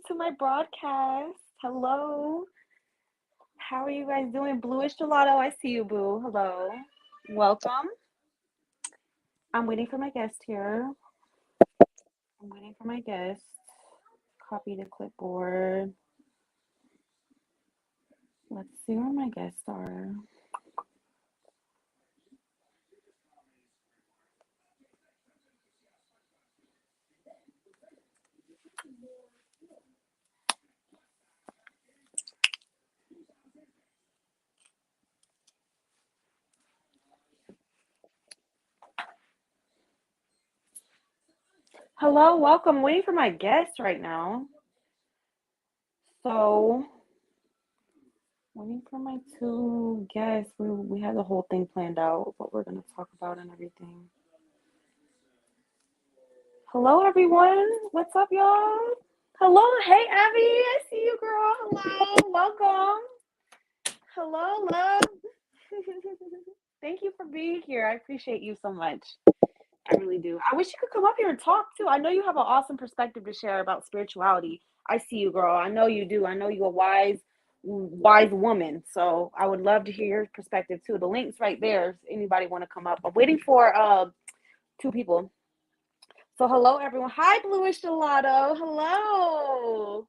to my broadcast. Hello. How are you guys doing? Bluish Gelato, I see you, boo. Hello. Welcome. I'm waiting for my guest here. I'm waiting for my guest. Copy the clipboard. Let's see where my guests are. Hello, welcome. I'm waiting for my guest right now. So, waiting for my two guests. We had the whole thing planned out, what we're gonna talk about and everything. Hello, everyone. What's up, y'all? Hello. Hey, Abby. I see you, girl. Hello. Welcome. Hello, love. Thank you for being here. I appreciate you so much. I really do. I wish you could come up here and talk too. I know you have an awesome perspective to share about spirituality. I see you, girl. I know you do. I know you're a wise woman. So I would love to hear your perspective too. The link's right there. If anybody want to come up. I'm waiting for two people. So hello, everyone. Hi, Bluish Gelato. Hello.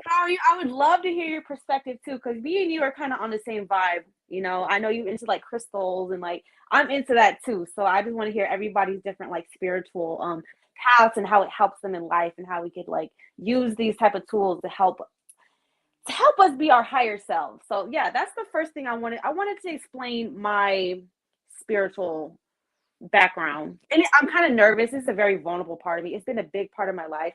How are you? I would love to hear your perspective too, because me and you are kind of on the same vibe. I know you into like crystals and like I'm into that too. So I just want to hear everybody's different like spiritual paths and how it helps them in life and how we could like use these type of tools to help us be our higher selves. So yeah, that's the first thing I wanted. I wanted to explain my spiritual background. And I'm kind of nervous. It's a very vulnerable part of me. It's been a big part of my life.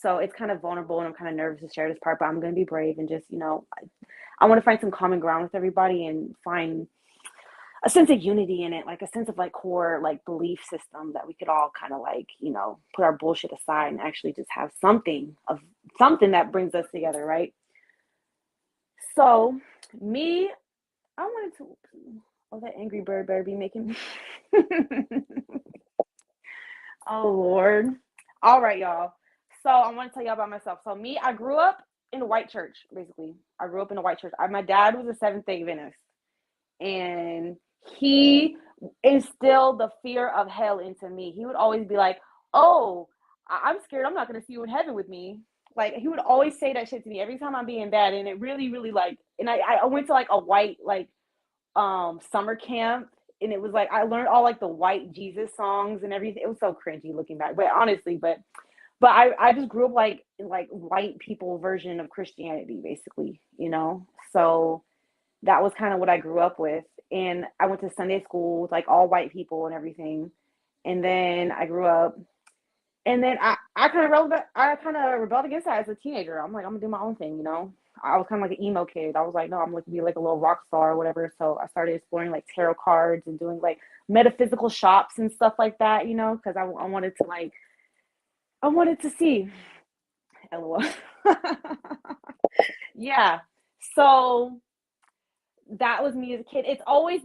So it's kind of vulnerable and I'm kind of nervous to share this part, but I'm going to be brave and just, I want to find some common ground with everybody and find a sense of unity in it, like a sense of like core, like belief system that we could all kind of like, put our bullshit aside and actually just have something that brings us together. Right. So me, I wanted to, oh, that angry bird better be making Oh Lord. All right, y'all. So I want to tell y'all about myself. So me, I grew up in a white church, basically. I grew up in a white church. My dad was a Seventh-day Adventist, and he instilled the fear of hell into me. He would always be like, "Oh, I'm scared. I'm not going to see you in heaven with me." Like he would always say that shit to me every time I'm being bad, and it really, really like. And I went to like a white like summer camp, and it was like I learned all like the white Jesus songs and everything. It was so cringy looking back, but honestly, but I just grew up like in like white people version of Christianity, basically. So that was kind of what I grew up with. And I went to Sunday school with like all white people and everything. And then I grew up, and then I kind of rebelled against that as a teenager. I'm like, I'm gonna do my own thing. I was kind of like an emo kid. I was like, no, I'm gonna be like a little rock star or whatever. So I started exploring like tarot cards and doing like metaphysical shops and stuff like that. Because I wanted to like I wanted to see. LOL. Yeah. So that was me as a kid. I've always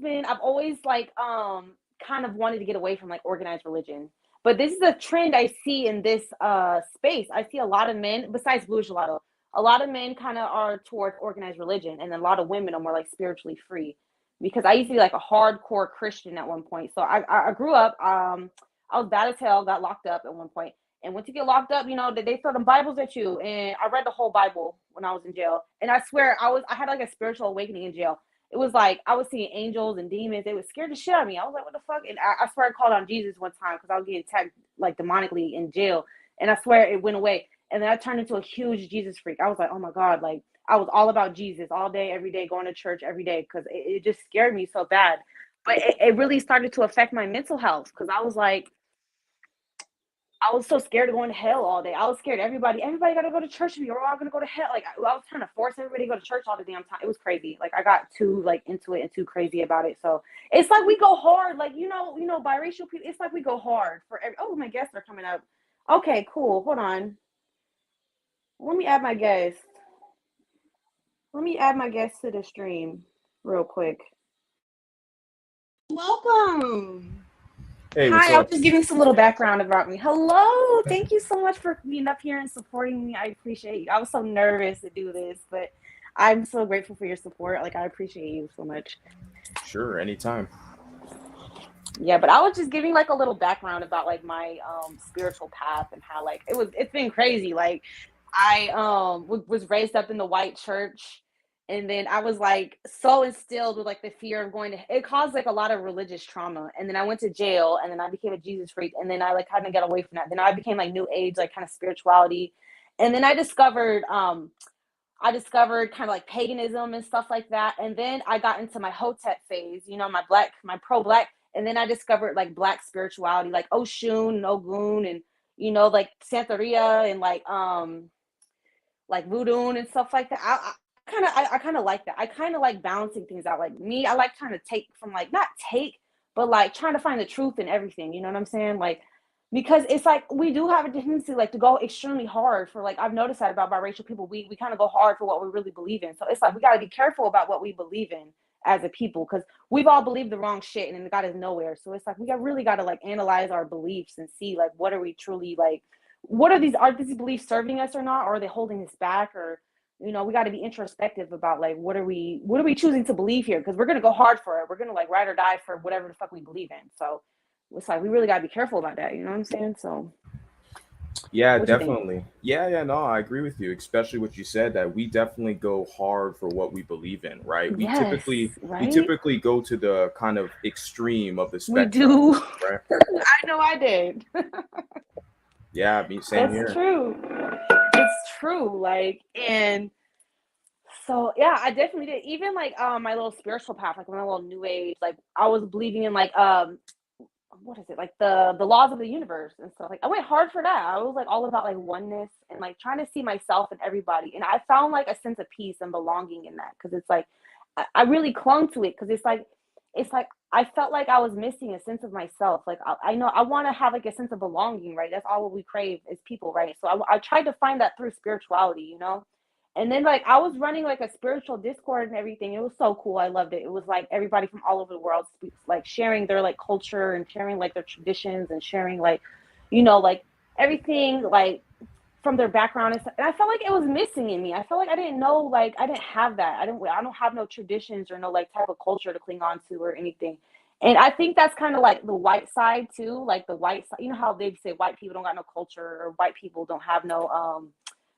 like kind of wanted to get away from like organized religion. But this is a trend I see in this space. I see a lot of men, besides Blue Gelato, a lot of men kind of are towards organized religion, and then a lot of women are more like spiritually free. Because I used to be like a hardcore Christian at one point. So I grew up, I was bad as hell, got locked up at one point. And once you get locked up, they throw them Bibles at you. And I read the whole Bible when I was in jail. And I swear I had like a spiritual awakening in jail. It was like I was seeing angels and demons. They would scare the shit out of me. I was like, what the fuck? And I swear I called on Jesus one time because I was getting attacked like demonically in jail. And I swear it went away. And then I turned into a huge Jesus freak. I was like, oh my God, like I was all about Jesus all day, every day, going to church every day because it just scared me so bad. But it really started to affect my mental health because I was so scared of going to hell all day. I was scared everybody got to go to church with me or we're all going to go to hell. Like I was trying to force everybody to go to church all the damn time. It was crazy. Like I got too like into it and too crazy about it. So it's like we go hard. Like, biracial people, it's like we go hard for oh, my guests are coming up. Okay, cool. Hold on. Let me add my guest. Let me add my guest to the stream real quick. Welcome. Hey, what's Hi, I was up? just giving some little background about me. Hello, thank you so much for being up here and supporting me. I appreciate you. I was so nervous to do this, but I'm so grateful for your support. Like, I appreciate you so much. Sure, anytime. Yeah, but I was just giving like a little background about like my spiritual path and how like it's been crazy. Like I was raised up in the white church, and then I was like so instilled with like the fear of going to it caused like a lot of religious trauma. And then I went to jail, and then I became a Jesus freak, and then I like kind of got away from that. Then I became like new age, like kind of spirituality. And then I discovered kind of like paganism and stuff like that. And then I got into my Hotep phase, my pro black. And then I discovered like black spirituality, like Oshun and Ogun and, like Santeria and like voodoo and stuff like that. I kind of like that. I kind of like balancing things out. Like me, I like trying to take from like not take, but like trying to find the truth in everything. You know what I'm saying? Like because it's like we do have a tendency like to go extremely hard for like I've noticed that about biracial people. We kind of go hard for what we really believe in. So it's like we got to be careful about what we believe in as a people because we've all believed the wrong shit and it got us nowhere. So it's like really got to like analyze our beliefs and see like what are we truly like what are these beliefs serving us or not, or are they holding us back, or we got to be introspective about like what are we choosing to believe here, because we're going to go hard for it, we're going to like ride or die for whatever the fuck we believe in. So it's like we really got to be careful about that, you know what I'm saying? So Yeah, what you think? definitely. Yeah, no, I agree with you, especially what you said that we definitely go hard for what we believe in, right? We Yes, typically we right, typically go to the kind of extreme of the we spectrum, do. right? I know I did. Yeah, same That's here. true. It's true, like, and so yeah, I definitely did. Even like my little spiritual path, like my little new age, like I was believing in like what is it, like the laws of the universe and stuff. Like I went hard for that. I was like all about like oneness and like trying to see myself and everybody, and I found like a sense of peace and belonging in that, because it's like I really clung to it, because it's like I felt like I was missing a sense of myself. Like I know I want to have like a sense of belonging, right? That's all what we crave as people, right? So I tried to find that through spirituality. And then like I was running like a spiritual Discord and everything. It was so cool. I loved it. It was like everybody from all over the world speaks, like sharing their like culture and sharing like their traditions and sharing like everything like from their background and stuff. And I felt like it was missing in me. I felt like I didn't know, like I didn't have that. I don't have no traditions or no like type of culture to cling on to or anything. And I think that's kind of like the white side too, like the white side. You know how they say white people don't got no culture, or white people don't have no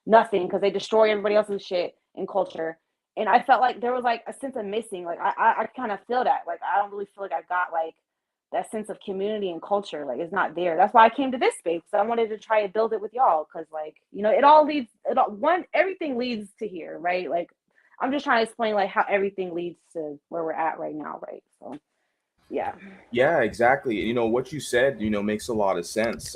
nothing because they destroy everybody else's shit and culture. And I felt like there was like a sense of missing. Like I kind of feel that. Like I don't really feel like I got like that sense of community and culture. Like it's not there. That's why I came to this space. So I wanted to try and build it with y'all, because like it all leads. Everything leads to here, right? Like I'm just trying to explain like how everything leads to where we're at right now, right? So yeah. Yeah, exactly. What you said, makes a lot of sense.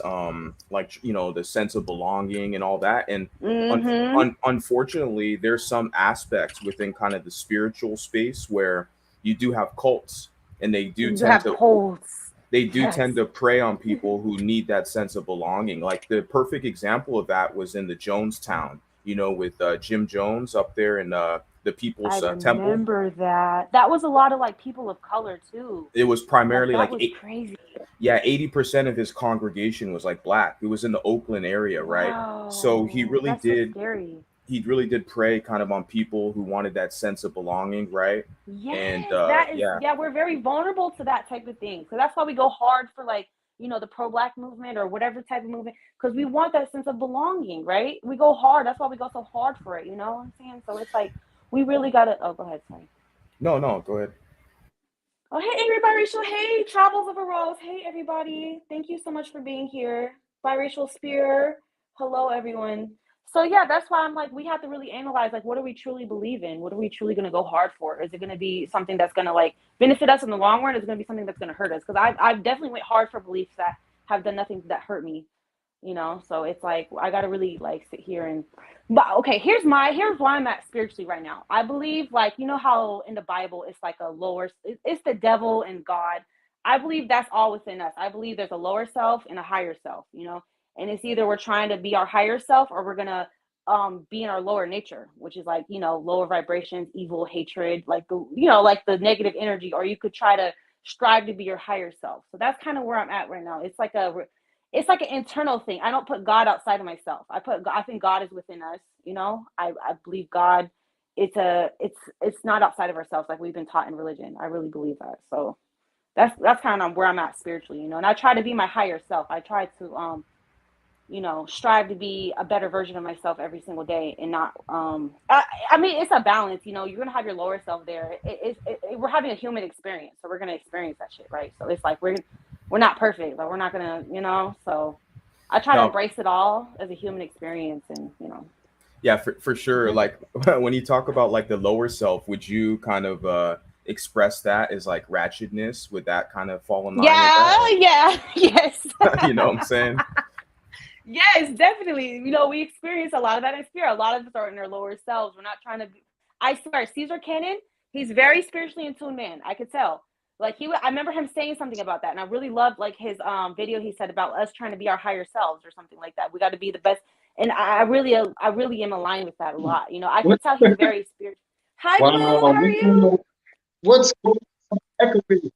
Like, the sense of belonging and all that. And Mm-hmm. unfortunately, there's some aspects within kind of the spiritual space where you do have cults, and You have colds. they do Yes. tend to prey on people who need that sense of belonging. Like the perfect example of that was in the Jonestown, with Jim Jones up there in the I People's Temple. remember that. That was a lot of like people of color too. It was Like primarily that like was crazy. yeah, 80% of his congregation was like black. It was in the Oakland area, right? So Wow. That's so scary. he really did prey kind of on people who wanted that sense of belonging, right? And Yes, that is, yeah, yeah, we're very vulnerable to that type of thing. So that's why we go hard for like, the pro black movement or whatever type of movement, because we want that sense of belonging, right? We go hard. That's why we go so hard for it. You know what I'm saying? So it's like we really gotta, oh, go ahead, sorry. no, go ahead. Oh, hey, Angry Biracial. Hey, Travels of a Rose. Hey, everybody. Thank you so much for being here. Biracial Spear. Hello, everyone. So, yeah, that's why I'm like, we have to really analyze, like, what do we truly believe in? What are we truly going to go hard for? Is it going to be something that's going to, like, benefit us in the long run? Is it going to be something that's going to hurt us? Because I've definitely went hard for beliefs that have done nothing that hurt me. So it's like I gotta really like sit here and but okay, here's why I'm at spiritually right now. I believe, like, how in the Bible it's like a lower, it's the devil and God. I believe that's all within us. I believe there's a lower self and a higher self. And it's either we're trying to be our higher self, or we're gonna be in our lower nature, which is like lower vibrations, evil, hatred, like the negative energy. Or you could try to strive to be your higher self. So that's kind of where I'm at right now. It's like an internal thing. I don't put God outside of myself. I think God is within us. I believe God. It's not outside of ourselves like we've been taught in religion. I really believe that. So that's kind of where I'm at spiritually. And I try to be my higher self. I try to strive to be a better version of myself every single day, and not I mean, it's a balance. You're gonna have your lower self there. We're having a human experience, so we're gonna experience that shit, right? So it's like we're not perfect, but we're not gonna, so I try to No, embrace it all as a human experience. And yeah, for sure. Like when you talk about like the lower self, would you kind of express that as like ratchetness? Would that kind of fall in line with that? yeah, yeah, yes. You know what I'm saying? Yes, definitely. We experience a lot of that in spirit. A lot of us are in our lower selves. We're not trying to be, I swear, Caesar Cannon, he's very spiritually in tune man. I could tell. Like I remember him saying something about that, and I really loved like his video he said about us trying to be our higher selves or something like that. We got to be the best, and I really am aligned with that a lot. I What? could tell he's very spiritual. Hi, Blue. Wow. How are you? What's happening?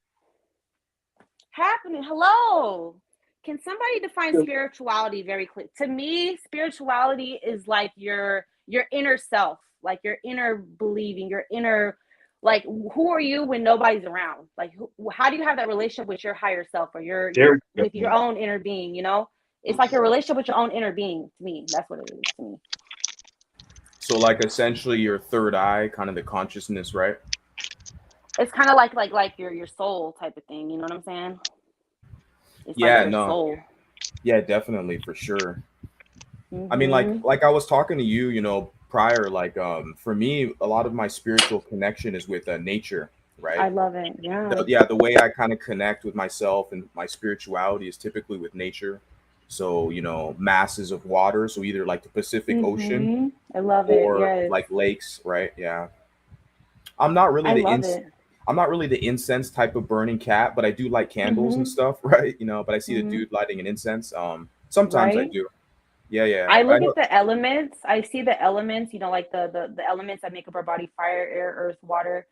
Happening? Hello. Can somebody define spirituality very clear? To me, spirituality is like your inner self, like your inner believing, your inner, like, who are you when nobody's around? Like, how do you have that relationship with your higher self, or There we with your go. own inner being? It's like a relationship with your own inner being. To me, that's what it is to me. So like essentially your third eye, kind of the consciousness, right? It's kind of like your soul type of thing. You know what I'm saying? It's like Yeah, your no. soul. Yeah, definitely for sure. I mean, Mm-hmm. like I was talking to you, prior, like for me, a lot of my spiritual connection is with nature, I right? love it. Yeah. Yeah, the way I kind of connect with myself and my spirituality is typically with nature. So, masses of water, so either like the Pacific Ocean Mm-hmm. I love it. or Yes. like lakes, right? Yeah. I'm not really I love it. I'm not really the incense type of burning cat, but I do like candles and Mm-hmm. stuff, right? But I see the Mm-hmm. dude lighting an incense. Sometimes I Right. do. Yeah, yeah. I I look know. at the elements. I see the elements, like the elements that make up our body: fire, air, earth, water.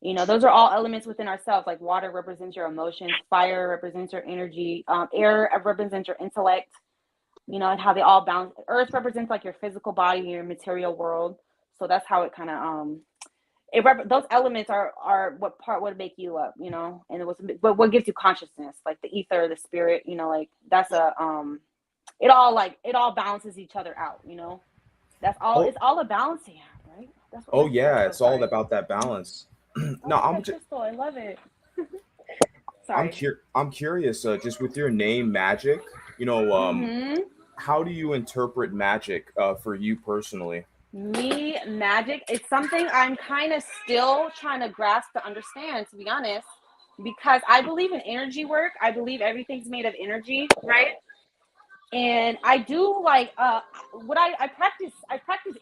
Those are all elements within ourselves. Like water represents your emotions, fire represents your energy, air represents your intellect, and how they all balance. Earth represents like your physical body, your material world. So that's how it kind of those elements are what make you up, and what gives you consciousness, like the ether, the spirit, like that's it all balances each other out. That's all. Oh, It's all a balancing act, right? That's what oh we're. yeah, Oh, it's all sorry. about that balance. I No, like that crystal. I love it. Sorry. I'm curious, just with your name, Magic. You know, um, Mm-hmm. how do you interpret magic for you personally? Me, magic. It's something I'm kind of still trying to grasp to understand, to be honest, because I believe in energy work. I believe everything's made of energy, right? And I do like what I practice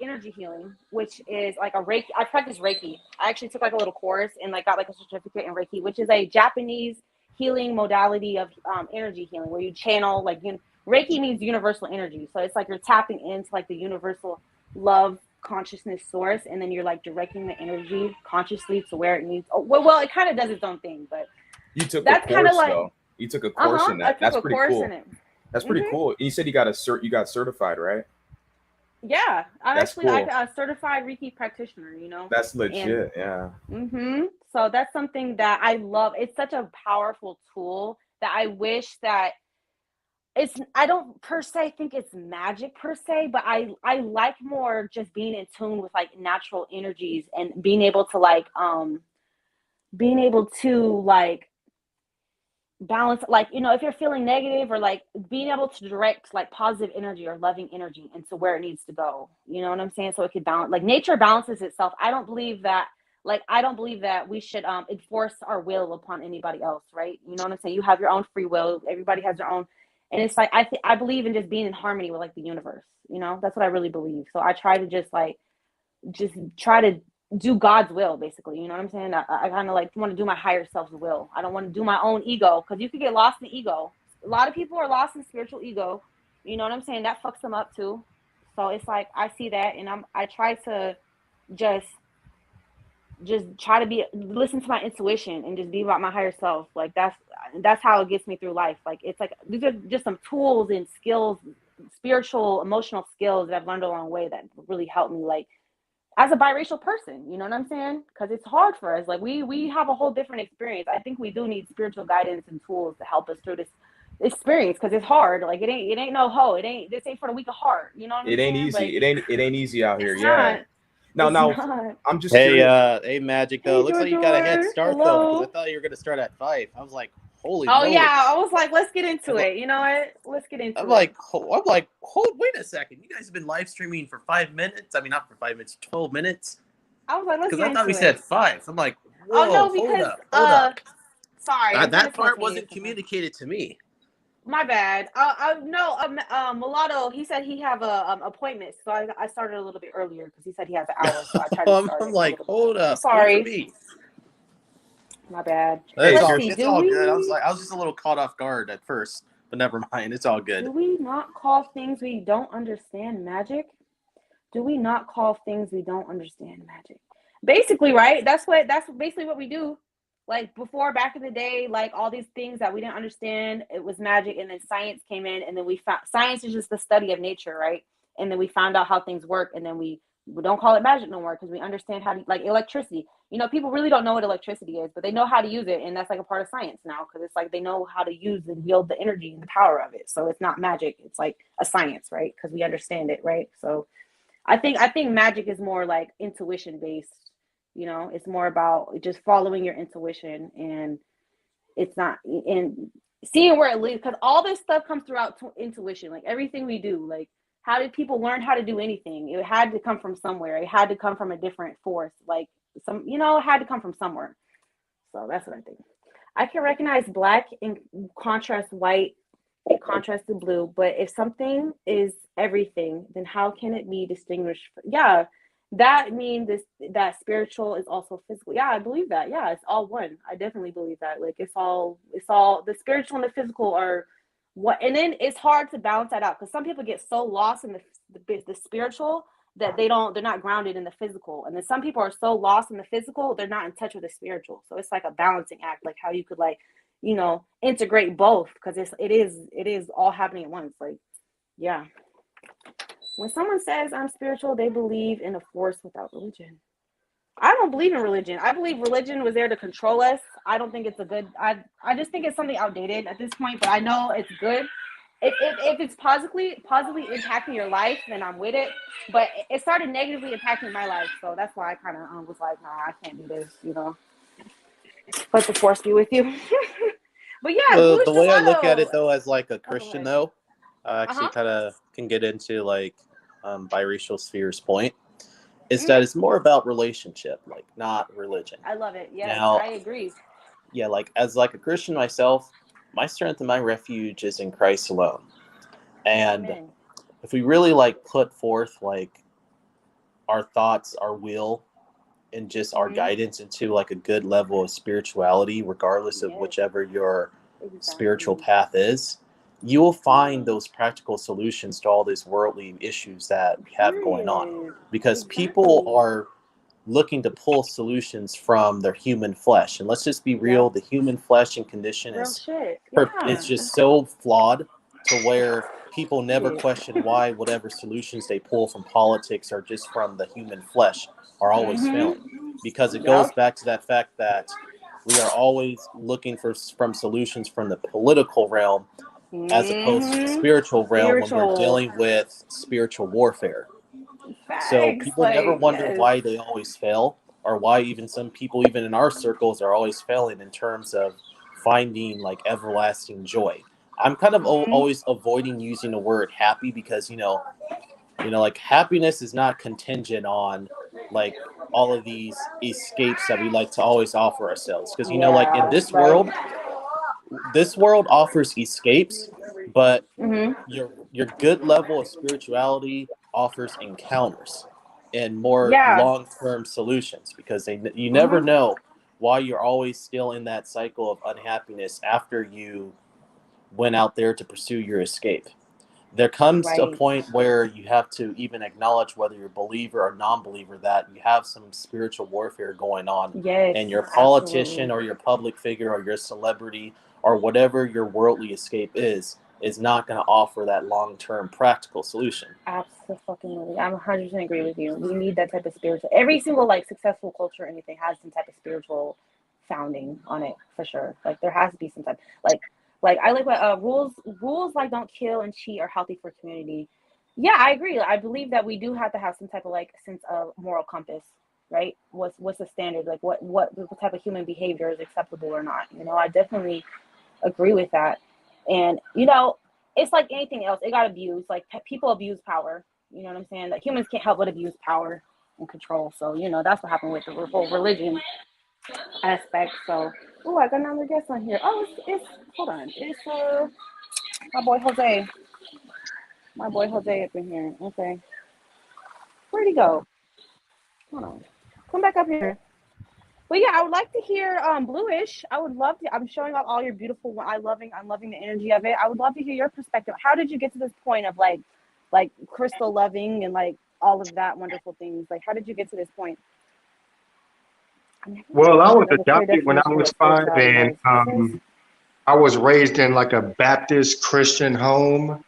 energy healing, which is like a Reiki. I practice Reiki. I actually took like a little course and like got like a certificate in Reiki, which is a Japanese healing modality of energy healing, where you channel like Reiki means universal energy. So it's like you're tapping into like the universal love consciousness source, and then you're like directing the energy consciously to where it needs. Oh, well, it kind of does its own thing, but You took a that's kind of course like, though. You took a course in I that. took That's a pretty course in cool. it. That's pretty Hmm. cool. And you said you got you got certified, right? Yeah, I'm That's actually like cool. a certified Reiki practitioner, That's and legit. Yeah. so that's something that I love. It's such a powerful tool that I wish that I don't per se think it's magic per se, but I like more just being in tune with like natural energies, and being able to like balance, like, if you're feeling negative, or like being able to direct like positive energy or loving energy into where it needs to go, you know what I'm saying, so it could balance, like nature balances itself. I don't believe that we should enforce our will upon anybody else, right? You know what I'm saying? You have your own free will, everybody has their own. And it's like I believe in just being in harmony with like the universe. That's what I really believe. So I try to just try to do God's will, basically. You know what I'm saying? I kind of like want to do my higher self's will. I don't want to do my own ego, because you could get lost in ego. A lot of people are lost in spiritual ego. You know what I'm saying? That fucks them up too. So it's like I see that, and I try to just just try to listen to my intuition and just be about my higher self. Like that's how it gets me through life. Like it's like these are just some tools and skills, spiritual, emotional skills that I've learned along the way that really help me, like as a biracial person, you know what I'm saying? Because it's hard for us. Like we have a whole different experience. I think we do need spiritual guidance and tools to help us through this experience, because it's hard. Like it ain't no hoe. This ain't for the weak of heart. You know what I'm It ain't saying? easy. Like It ain't easy out here. it's Yeah. not. It's Now, not. I'm just Hey, curious. hey, Magic though. Hey, Looks like you got a head George. start though, because I Hello. thought you were gonna start at 5. I was like, holy Oh moly! yeah, I was like, let's get into it. You know what? Let's get into it. Hold, wait a second. You guys have been live streaming for 5 minutes. I mean, not for 5 minutes, 12 minutes. I was like, let's Because get I thought into we said it. 5. I'm like, Oh whoa, no, hold because up. sorry, I'm trying That to part simultaneous. wasn't communicated to me. My bad. No, Mulatto. He said he have a appointment, so I started a little bit earlier because he said he has an hour, so I tried to start I'm it a like, little bit. hold I'm up. Wait for sorry. me. My bad. Hey, Let's cheers. see. It's all good. I was just a little caught off guard at first, but never mind. It's all good. Do we not call things we don't understand magic? Do we not call things we don't understand magic? Basically, right? That's basically what we do. Like before, back in the day, like all these things that we didn't understand, it was magic, and then science came in, and then we found science is just the study of nature, right? And then we found out how things work, and then we don't call it magic no more because we understand how to, like electricity. You know, people really don't know what electricity is, but they know how to use it, and that's like a part of science now because it's like they know how to use and wield the energy and the power of it. So it's not magic; it's like a science, right? Because we understand it, right? So I think magic is more like intuition based. You know, it's more about just following your intuition, and it's not and seeing where it leads, because all this stuff comes throughout intuition. Like everything we do, like how did people learn how to do anything? It had to come from somewhere. It had to come from a different force. Like it had to come from somewhere. So that's what I think. I can recognize black in contrast white in contrast to blue, but if something is everything, then how can it be distinguished? Yeah, that means that spiritual is also physical. Yeah, I believe that. Yeah, it's all one. I definitely believe that. Like it's all the spiritual and the physical are what, and then it's hard to balance that out because some people get so lost in the spiritual that they're not grounded in the physical, and then some people are so lost in the physical they're not in touch with the spiritual. So it's like a balancing act, like how you could like integrate both, because it is all happening at once. Like, yeah, when someone says I'm spiritual, they believe in a force without religion. I don't believe in religion. I believe religion was there to control us. I don't think it's a good. I just think it's something outdated at this point. But I know it's good. If it's positively impacting your life, then I'm with it. But it started negatively impacting my life, so that's why I kind of was like, nah, I can't do this. Let the force be with you. But yeah, who's The way I look at it though, as like a Christian though, I actually Uh-huh. kind of can get into like biracial sphere's point. Is that it's more about relationship, like not religion. I love it. Yes, Now, I agree. yeah, like as like a Christian myself, my strength and my refuge is in Christ alone. And Amen. if we really like put forth like our thoughts, our will, and just our Mm-hmm. guidance into like a good level of spirituality, regardless of Yes, whichever your spiritual exactly. path is, you will find Yeah. those practical solutions to all these worldly issues that we have going on. Period. Because people Exactly. are looking to pull solutions from their human flesh. And let's just be real, Yep. the human flesh and condition Real is shit. it's Yeah. just so flawed to where people never Period. question why whatever solutions they pull from politics or just from the human flesh are always failing, because it goes Yep. back to that fact that we are always looking from solutions from the political realm as opposed to the Mm-hmm. spiritual realm when we're Spiritual dealing with spiritual warfare. So facts. people never Like, wonder yes. why they always fail, or why even some people, even in our circles, are always failing in terms of finding like everlasting joy. I'm kind of Mm-hmm. always avoiding using the word happy because like happiness is not contingent on like all of these escapes that we like to always offer ourselves. Because like in Yeah. Right. this world offers escapes, but Mm-hmm. your good level of spirituality offers encounters and more Yeah. long-term solutions, because you never Mm-hmm. know why you're always still in that cycle of unhappiness after you went out there to pursue your escape. there comes a Right. point where you have to even acknowledge, whether you're a believer or non-believer, that you have some spiritual warfare going on, Yes, and your absolutely. politician or your public figure or your celebrity or whatever your worldly escape is not going to offer that long-term practical solution. Absolutely. I'm 100% agree with you. We need that type of spiritual. Every single like successful culture or anything has some type of spiritual founding on it for sure. Like there has to be some type like I like what rules like don't kill and cheat are healthy for community. Yeah, I agree. I believe that we do have to have some type of like sense of moral compass, right? What's the standard? Like what type of human behavior is acceptable or not? You know, I definitely agree with that. And you know, it's like anything else. It got abused. Like people abuse power. You know what I'm saying? Like humans can't help but abuse power and control. So you know that's what happened with the whole religion aspect. So, oh, I got another guest on here. Oh, it's hold on. It's my boy Jose. My boy Jose up in here. Okay, where'd he go? Hold on. Come back up here. But yeah, I would like to hear Bluish. I would love to. I'm showing off all your beautiful. I'm loving the energy of it. I would love to hear your perspective. How did you get to this point of like crystal loving and like all of that wonderful things? Like, how did you get to this point? I mean, I Well, I was there's a clear adopted when I definition of was what 5, spirituality and was. It says, I was raised in like a Baptist Christian home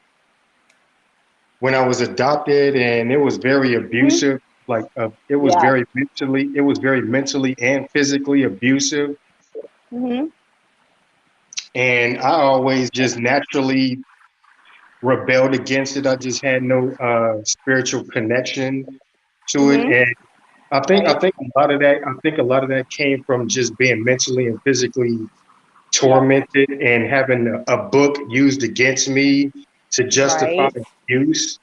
when I was adopted, and it was very mm-hmm, abusive. Like yeah, it was very mentally and physically abusive. mm-hmm, And I always just naturally rebelled against it. I just had no spiritual connection to it. mm-hmm, And I right, think a lot of that came from just being mentally and physically yes, tormented and having a book used against me to justify right, abuse.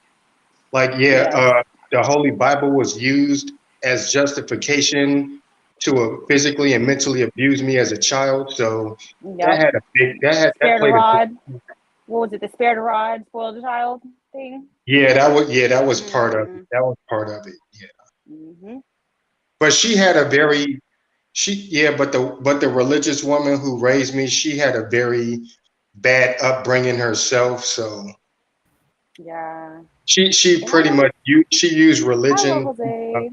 Like, yeah, yes, the Holy Bible was used as justification to physically and mentally abuse me as a child. So yep. that Spirit of played a big. rod. What was it? The spirit of rod, spoiled child thing. Yeah, that was part of it. Mm-hmm, That was part of it. Yeah. mm-hmm. But she had a Yeah. very she yeah, but the religious woman who raised me, she had a very bad upbringing herself. So Yeah. she And I pretty want to. much she used Hello, religion Jose.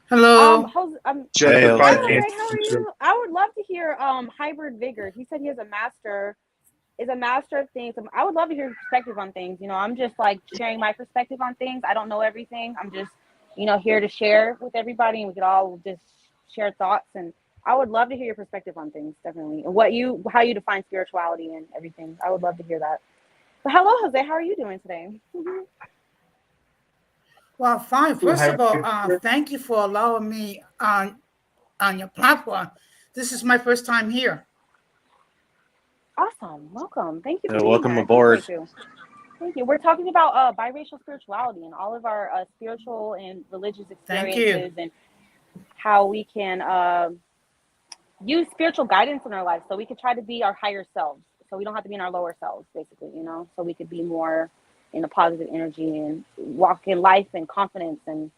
Hello. Hey, justify Hi, Jose. the Jose. How are institution. you? I would love to hear Hybrid Vigor. He said he has a master. Is a master of things. I would love to hear your perspective on things. You know, I'm just like sharing my perspective on things. I don't know everything. I'm just, you know, here to share with everybody, and we could all just share thoughts. And I would love to hear your perspective on things, definitely, and how you define spirituality and everything. I would love to hear that. But hello, Jose. How are you doing today? Well, fine. First of all, thank you for allowing me on your platform. This is my first time here. Awesome. Welcome. Thank you for being here. Welcome I aboard. appreciate you. Thank you. We're talking about biracial spirituality and all of our spiritual and religious Thank you. experiences and how we can use spiritual guidance in our lives so we could try to be our higher selves. So we don't have to be in our lower selves, basically, you know, so we could be more in a positive energy and walk in life and confidence and,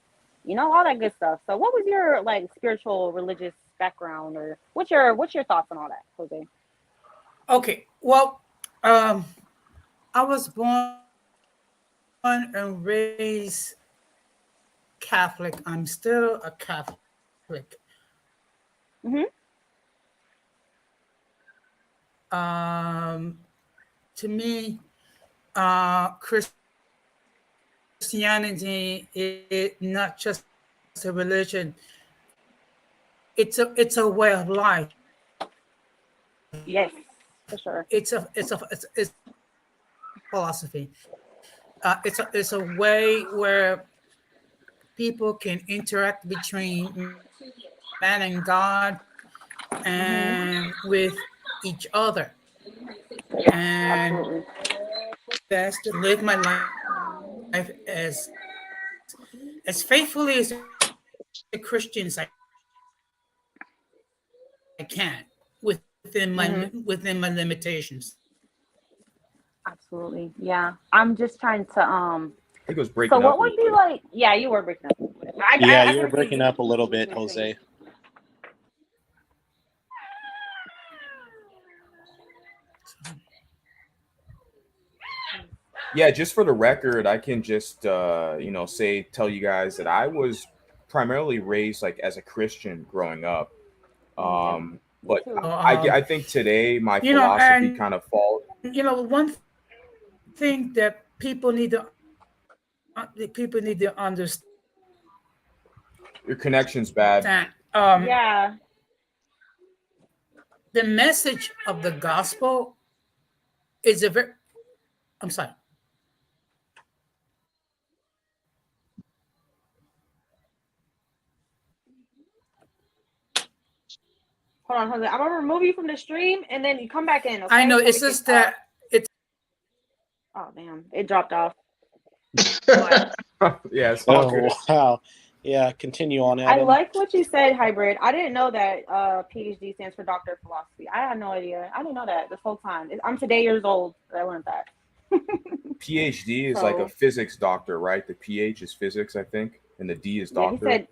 you know, all that good stuff. So what was your like spiritual religious background, or what's your thoughts on all that, Jose? Okay. Well, I was born and raised Catholic. I'm still a Catholic. Mm-hmm. Um, to me, Christianity is not just a religion. It's a way of life. Yes, for sure. It's philosophy. It's a way where people can interact between man and God Mm-hmm. and with each other. And Absolutely. best to live my life as faithfully as a Christian as I can Mm-hmm. within my limitations. Absolutely. Yeah. I'm just trying to I think it was so breaking what up a would little be bit. like, yeah, you were breaking up a little bit. Yeah, I you were heard breaking you. up a little What bit, you were saying. Jose. Yeah, just for the record, I can just tell you guys that I was primarily raised like as a Christian growing up. Yep, me But too. I think today my philosophy And kind of falls. one thing that people need to understand. Your connection's bad. Yeah. The message of the gospel is a very. I'm sorry. Hold on. I'm gonna remove you from the stream and then you come back in, okay? I know So it's we can, just that it's. oh damn, it dropped off. Yeah, it's all good. Oh wow. Yeah, continue on, I Adam. like what you said, hybrid. I didn't know that PhD stands for Doctor of Philosophy. I had no idea. I didn't know that this whole time. I'm today years old that I learned that. PhD is like a So physics doctor, right? The PH is physics, I think, and the D is yeah, doctor.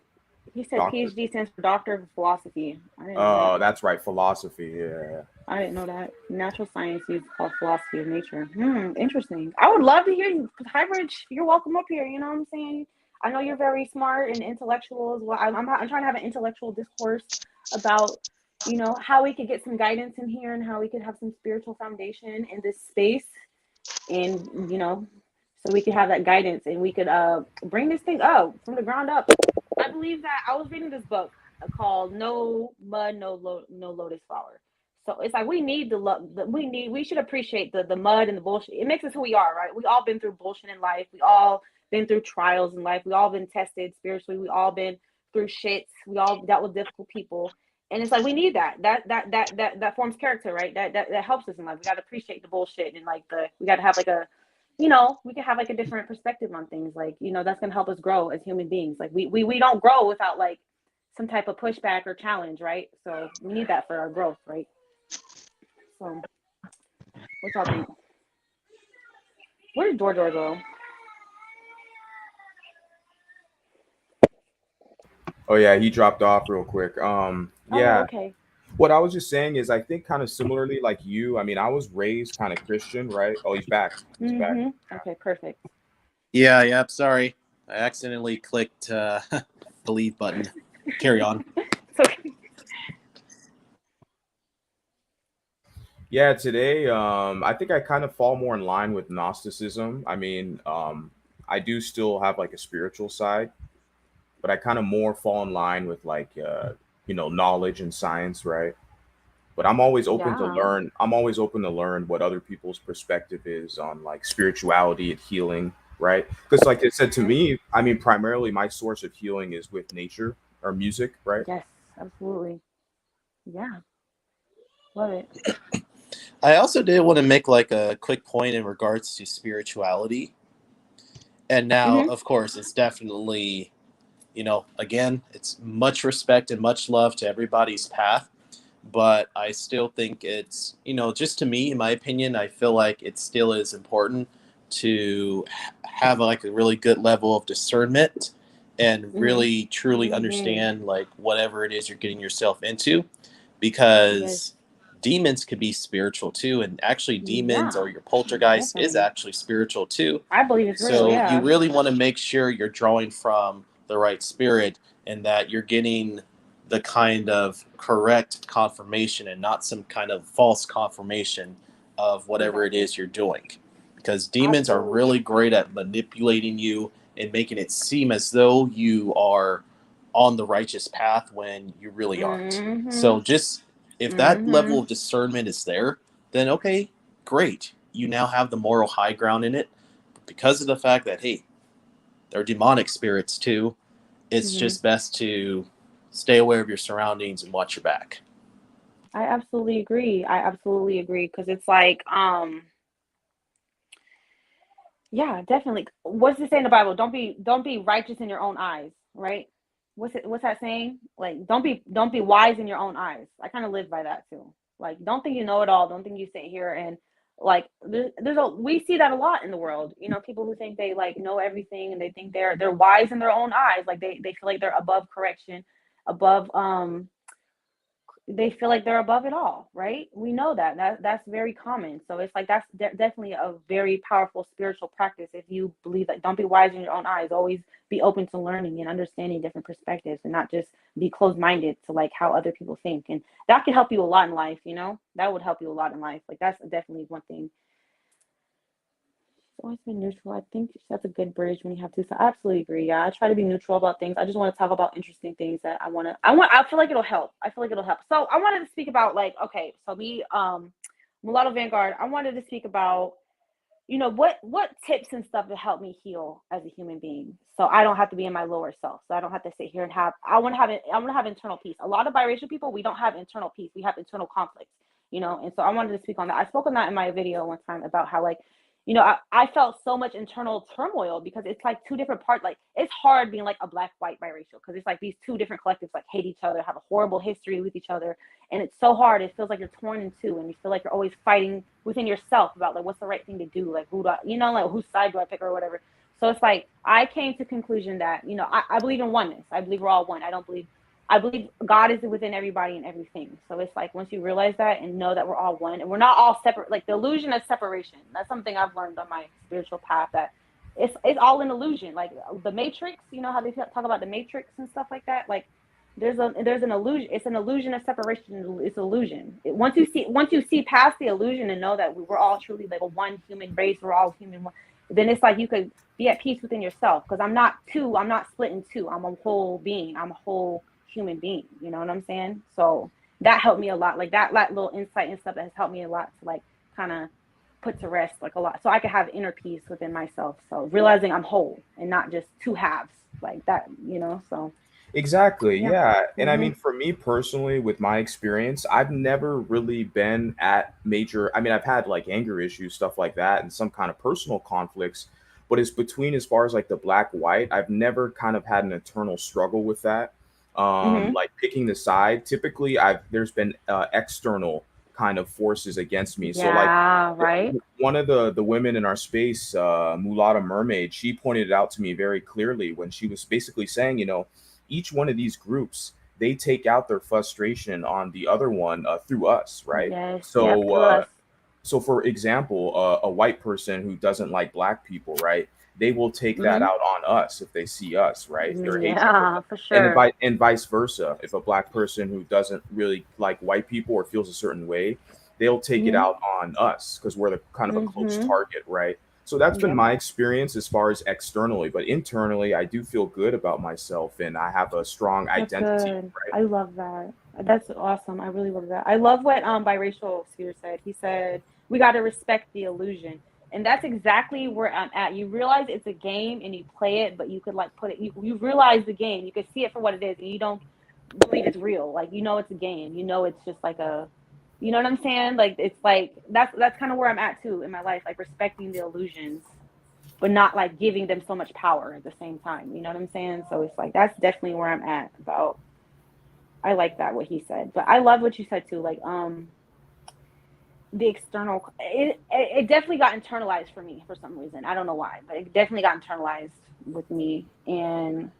he said Doctor. PhD stands for Doctor of Philosophy. I didn't know Oh, that. that's right, philosophy. Yeah. I didn't know that. Natural science is called philosophy of nature. Interesting. I would love to hear you. Hybrid, you're welcome up here. You know what I'm saying? I know you're very smart and intellectual as well. I'm trying to have an intellectual discourse about, how we could get some guidance in here and how we could have some spiritual foundation in this space. And, so we could have that guidance and we could bring this thing up from the ground up. I believe that I was reading this book called No Mud, No Lotus Flower. So it's like we need we should appreciate the mud and the bullshit. It makes us who we are, right? We all been through bullshit in life. We all been through trials in life. We all been tested spiritually. We all been through shits. We all dealt with difficult people. And it's like we need that. That forms character, right? That helps us in life. We gotta appreciate the bullshit and like we gotta have like a we can have like a different perspective on things. Like, that's gonna help us grow as human beings. Like we don't grow without like some type of pushback or challenge, right? So we need that for our growth, right? So what y'all think? Where did George go? Oh yeah, he dropped off real quick. Oh, Yeah. okay. What I was just saying is, I think kind of similarly like you. I mean, I was raised kind of Christian, right? Oh, he's back. He's back. Okay, perfect. Yeah, sorry. I accidentally clicked the leave button. Carry on. So Yeah, today, I think I kind of fall more in line with Gnosticism. I mean, I do still have like a spiritual side, but I kind of more fall in line with like, knowledge and science, right? But I'm always open to yeah. learn. I'm always open to learn what other people's perspective is on like spirituality and healing, right? Because like it said to me, I mean, primarily my source of healing is with nature or music, right? Yes, absolutely. Yeah. Love it. I also did want to make like a quick point in regards to spirituality. And now, of course, it's definitely, again, it's much respect and much love to everybody's path. But I still think it's, just to me, in my opinion, I feel like it still is important to have like a really good level of discernment and really truly understand like whatever it is you're getting yourself into, because demons could be spiritual too, and actually demons or your poltergeist is actually spiritual too. I believe it's real. So Yeah. you really want to make sure you're drawing from the right spirit and that you're getting the kind of correct confirmation and not some kind of false confirmation of whatever it is you're doing. Because demons are really great at manipulating you and making it seem as though you are on the righteous path when you really aren't. So just if that level of discernment is there, then okay, great. You now have the moral high ground in it. But because of the fact that, hey, they're demonic spirits too, it's just best to stay aware of your surroundings and watch your back. I absolutely agree. Because it's like, yeah, definitely. What's it say in the Bible? Don't be righteous in your own eyes, right? What's that saying? Like, don't be wise in your own eyes. I kind of live by that too. Like, don't think you know it all. Don't think you sit here and like we see that a lot in the world. People who think they like know everything and they think they're wise in their own eyes. Like they feel like they're above correction, above they feel like they're above it all, right? We know that's very common. So it's like that's definitely a very powerful spiritual practice. If you believe that, don't be wise in your own eyes. Always be open to learning and understanding different perspectives, and not just be closed-minded to like how other people think. And that could help you a lot in life. That would help you a lot in life. Like that's definitely one thing. Always been neutral. I think that's a good bridge when you have to. So I absolutely agree. Yeah, I try to be neutral about things. I just want to talk about interesting things that I feel like it'll help. I feel like it'll help. So I wanted to speak about like, okay, so me, Mulatto Vanguard, I wanted to speak about, what tips and stuff to help me heal as a human being. So I don't have to be in my lower self. So I don't have to sit here and I want to have internal peace. A lot of biracial people, we don't have internal peace. We have internal conflicts, and so I wanted to speak on that. I spoke on that in my video one time about how like, I felt so much internal turmoil because it's like two different parts. Like it's hard being like a black, white, biracial because it's like these two different collectives like hate each other, have a horrible history with each other. And it's so hard. It feels like you're torn in two and you feel like you're always fighting within yourself about like, what's the right thing to do? Like like whose side do I pick or whatever. So it's like, I came to the conclusion that, I believe in oneness. I believe we're all one. I believe God is within everybody and everything. So it's like once you realize that and know that we're all one and we're not all separate, like the illusion of separation. That's something I've learned on my spiritual path, that it's all an illusion. Like the Matrix, how they talk about the Matrix and stuff like that. Like there's an illusion. It's an illusion of separation. It's illusion. Once you see past the illusion and know that we're all truly like a one human race, we're all human, then it's like you could be at peace within yourself. Because I'm not split in two. I'm a whole being. I'm a whole human being, you know what I'm saying? So that helped me a lot. Like that little insight and stuff that has helped me a lot to like kind of put to rest like a lot, so I could have inner peace within myself. So realizing I'm whole and not just two halves like that, so Exactly. yeah. Yeah. And I mean, for me personally, with my experience, I've never really been at major, I mean, I've had like anger issues, stuff like that, and some kind of personal conflicts, but it's between as far as like the black white, I've never kind of had an internal struggle with that. Like picking the side, typically there's been external kind of forces against me. So like Yeah, right. one of the women in our space, Mulatta Mermaid, she pointed it out to me very clearly when she was basically saying, each one of these groups, they take out their frustration on the other one through us, right? Yes. Yep, So to us. so for example, a white person who doesn't like black people, right, they will take that out on us if they see us, right, their hatred for Yeah, them. for And sure. and vice versa, if a black person who doesn't really like white people or feels a certain way, they'll take it out on us because we're the kind of a close target, right? So that's been Yep. my experience as far as externally, but internally, I do feel good about myself and I have a strong That's identity, good. right? I love that. That's awesome. I really love that. I love what biracial Sphere said. He said we got to respect the illusion, and that's exactly where I'm at. You realize it's a game and you play it, but you could like put it. You realize the game. You can see it for what it is, and you don't believe it's real. Like it's a game. It's just like a. You know what I'm saying? Like it's like that's kind of where I'm at too in my life. Like respecting the illusions, but not like giving them so much power at the same time. You know what I'm saying? So it's like that's definitely where I'm at about. I like that what he said, but I love what you said too. Like the external, it definitely got internalized for me for some reason. I don't know why, but it definitely got internalized with me, and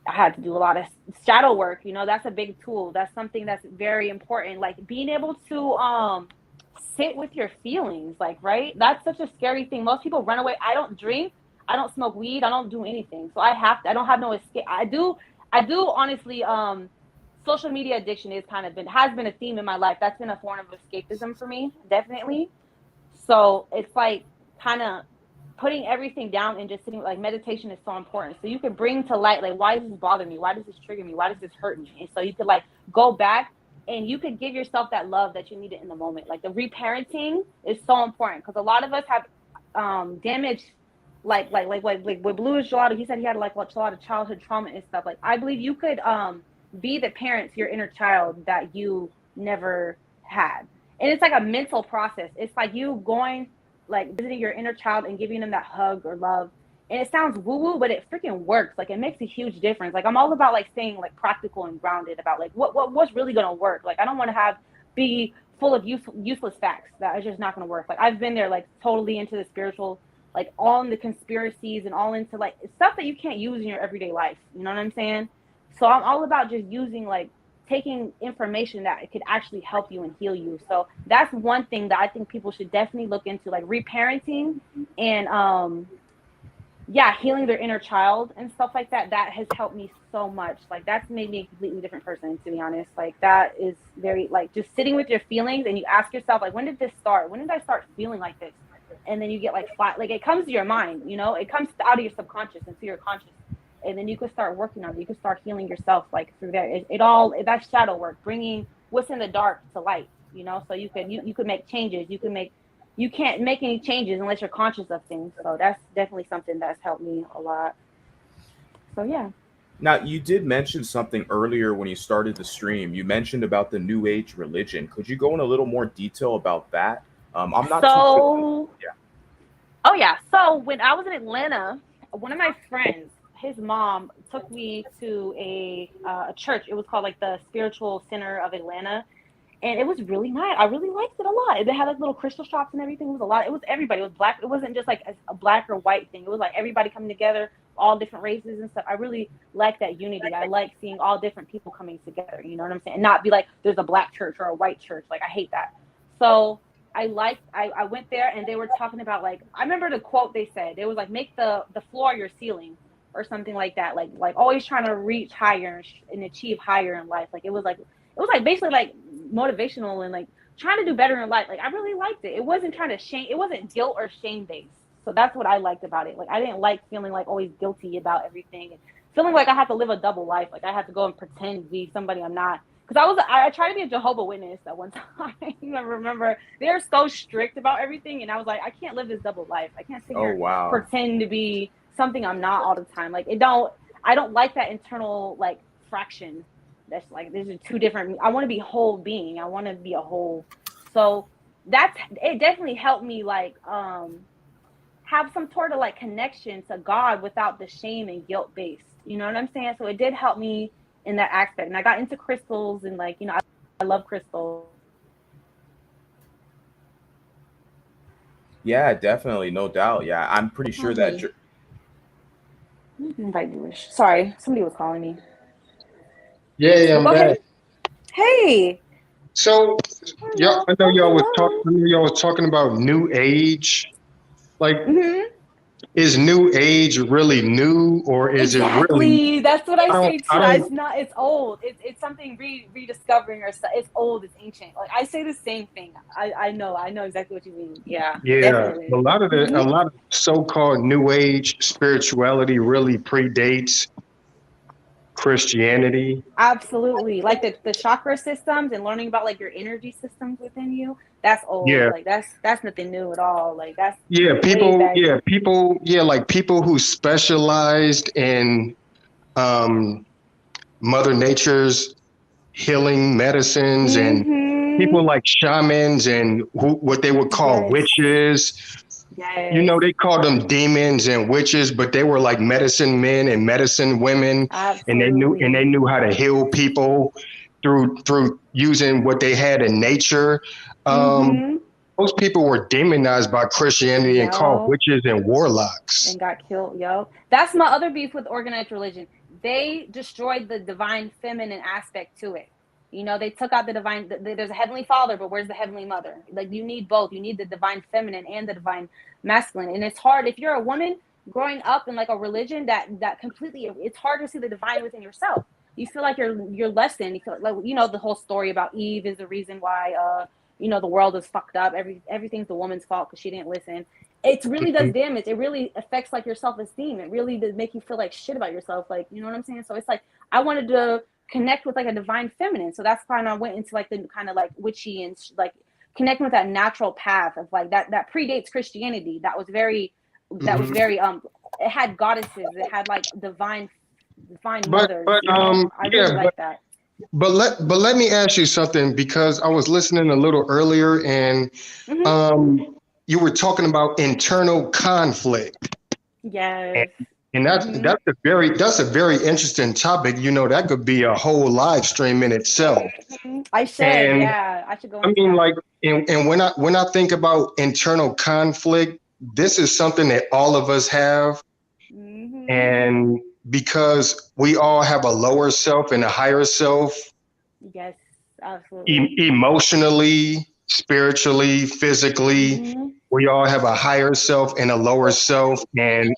I had to do a lot of shadow work. That's a big tool. That's something that's very important. Like being able to sit with your feelings, like, right? That's such a scary thing. Most people run away. I don't drink, I don't smoke weed, I don't do anything. So I don't have no escape. I do honestly, social media addiction has been a theme in my life. That's been a form of escapism for me, definitely. So it's like kind of putting everything down and just sitting, like meditation is so important. So you could bring to light, like, why does this bother me? Why does this trigger me? Why does this hurt me? And so you could like go back and you could give yourself that love that you needed in the moment. Like the reparenting is so important because a lot of us have damaged, like with Blue Gelato, he said he had like a lot of childhood trauma and stuff. Like I believe you could be the parent to your inner child that you never had. And it's like a mental process. It's like you going, like visiting your inner child and giving them that hug or love. And it sounds woo woo, but it freaking works. Like it makes a huge difference. Like I'm all about like staying like practical and grounded about like what's really gonna work. Like I don't want to be full of useless facts that are just not gonna work. Like I've been there, like totally into the spiritual, like all in the conspiracies and all into like stuff that you can't use in your everyday life. You know what I'm saying? So I'm all about just using like taking information that it could actually help you and heal you. So that's one thing that I think people should definitely look into, like reparenting and healing their inner child and stuff like that. That has helped me so much. Like that's made me a completely different person, to be honest. Like that is very, like, just sitting with your feelings and you ask yourself, like, when did this start? When did I start feeling like this? And then you get like flat, like it comes to your mind, you know, it comes out of your subconscious into your conscious. And then you can start working on it. You can start healing yourself, like through that. That's shadow work, bringing what's in the dark to light, you know. So you could make changes. You can't make any changes unless you're conscious of things. So that's definitely something that's helped me a lot. So yeah. Now, you did mention something earlier when you started the stream. You mentioned about the New Age religion. Could you go in a little more detail about that? I'm not too. Yeah. Oh yeah. So when I was in Atlanta, one of my friends, his mom took me to a church. It was called like the Spiritual Center of Atlanta. And it was really nice. I really liked it a lot. They had like little crystal shops and everything. It was a lot. It was everybody. It was black. It wasn't just like a black or white thing. It was like everybody coming together, all different races and stuff. I really like that unity. I like seeing all different people coming together. You know what I'm saying? And not be like, there's a black church or a white church. Like, I hate that. So I went there and they were talking about, like, I remember the quote they said. It was like, make the floor your ceiling or something like that. Like always trying to reach higher and achieve higher in life. Like, it was like basically like motivational and like trying to do better in life. Like, I really liked it. It wasn't trying to shame. It wasn't guilt or shame based. So that's what I liked about it. Like, I didn't like feeling like always guilty about everything and feeling like I had to live a double life. Like, I had to go and pretend to be somebody I'm not. Because I tried to be a Jehovah's Witness at one time. I remember they're so strict about everything, and I was like, I can't live this double life. I can't sit here and pretend to be something I'm not all the time. Like, I don't like that internal like fraction. That's like, these are two different. I want to be a whole being. I want to be a whole. So it definitely helped me like have some sort of like connection to God without the shame and guilt based. You know what I'm saying? So it did help me in that aspect. And I got into crystals and like, you know, I love crystals. Yeah, definitely. No doubt. Yeah. I'm pretty sure that you're. Invite you. Sorry, somebody was calling me. Yeah, I'm back. Hey. So, y'all, I know y'all was talking about New Age. Like, is New Age really new, or is it really? That's what I say too. It's not. It's old. It's something rediscovering or it's old. It's ancient. Like, I say the same thing. I know exactly what you mean. Yeah. Yeah. Definitely. A lot of so-called New Age spirituality really predates Christianity. Absolutely. Like the chakra systems and learning about like your energy systems within you. That's old. Yeah. Like that's nothing new at all. Like that's people who specialized in Mother Nature's healing medicines and people like shamans and what they would call witches. Yes. You know, they called them demons and witches, but they were like medicine men and medicine women. Absolutely. and they knew how to heal people through using what they had in nature. Most people were demonized by Christianity and called witches and warlocks. And got killed, That's my other beef with organized religion. They destroyed the divine feminine aspect to it. You know, they took out the divine, there's a heavenly father, but where's the heavenly mother? Like, you need both. You need the divine feminine and the divine masculine. And it's hard if you're a woman growing up in like a religion that completely, it's hard to see the divine within yourself. You feel like you're less than. You feel like, you know, the whole story about Eve is the reason why, you know, the world is fucked up. Everything's the woman's fault because she didn't listen. It really does damage. It really affects like your self-esteem. It really does make you feel like shit about yourself. Like, you know what I'm saying? So it's like, I wanted to connect with like a divine feminine. So that's why I went into like the kind of like witchy and like connecting with that natural path of like that predates Christianity. That was very, it had goddesses. It had like divine mothers. I really like that. But let me ask you something, because I was listening a little earlier and you were talking about internal conflict. Yes. And that's a very interesting topic. You know, that could be a whole live stream in itself. I should. I should go. I mean, like, and when I think about internal conflict, this is something that all of us have. And because we all have a lower self and a higher self, Yes, absolutely. Emotionally, spiritually, physically. Mm-hmm. We all have a higher self and a lower self, and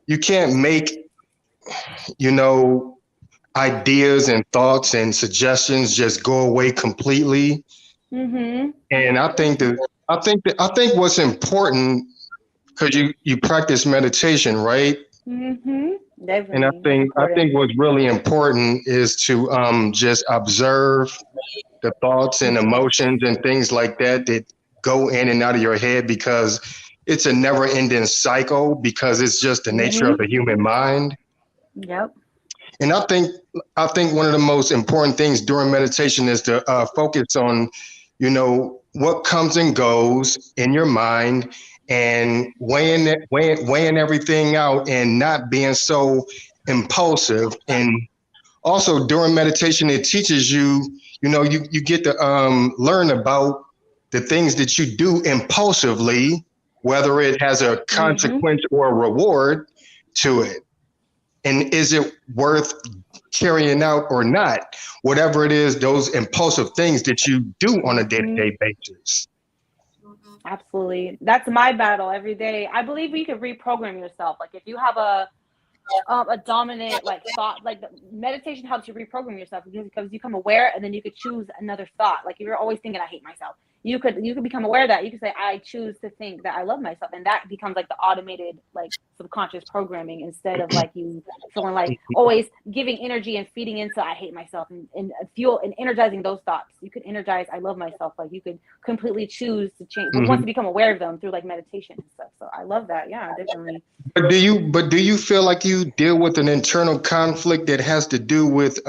you can't make, you know, ideas and thoughts and suggestions just go away completely. Mm-hmm. And I think what's important, because you practice meditation, right? Mm-hmm. And Definitely. That's I important. think what's really important is to just observe the thoughts and Yes. emotions and things like that that go in and out of your head, because it's a never ending cycle, because it's just the nature of Mm-hmm. the human mind. Yep. And I think one of the most important things during meditation is to focus on, what comes and goes in your mind, and weighing everything out, and not being so impulsive. And also during meditation, it teaches you, you get to learn about the things that you do impulsively, whether it has a Mm-hmm. consequence or a reward to it. And is it worth carrying out or not? Whatever it is, those impulsive things that you do on a day to Mm-hmm. day basis. Absolutely. That's my battle every day. I believe you can reprogram yourself. Like if you have a dominant like thought, like the meditation helps you reprogram yourself because you become aware, and then you could choose another thought. Like if you're always thinking I hate myself, you could become aware that you could say I choose to think that I love myself, and that becomes like the automated like subconscious programming, instead of like you feeling like always giving energy and feeding into I hate myself, and fuel and energizing those thoughts. You could energize I love myself. Like you could completely choose to change, but once Mm-hmm. you become aware of them through like meditation and stuff. So I love that. Yeah, definitely. But do you feel like you deal with an internal conflict that has to do with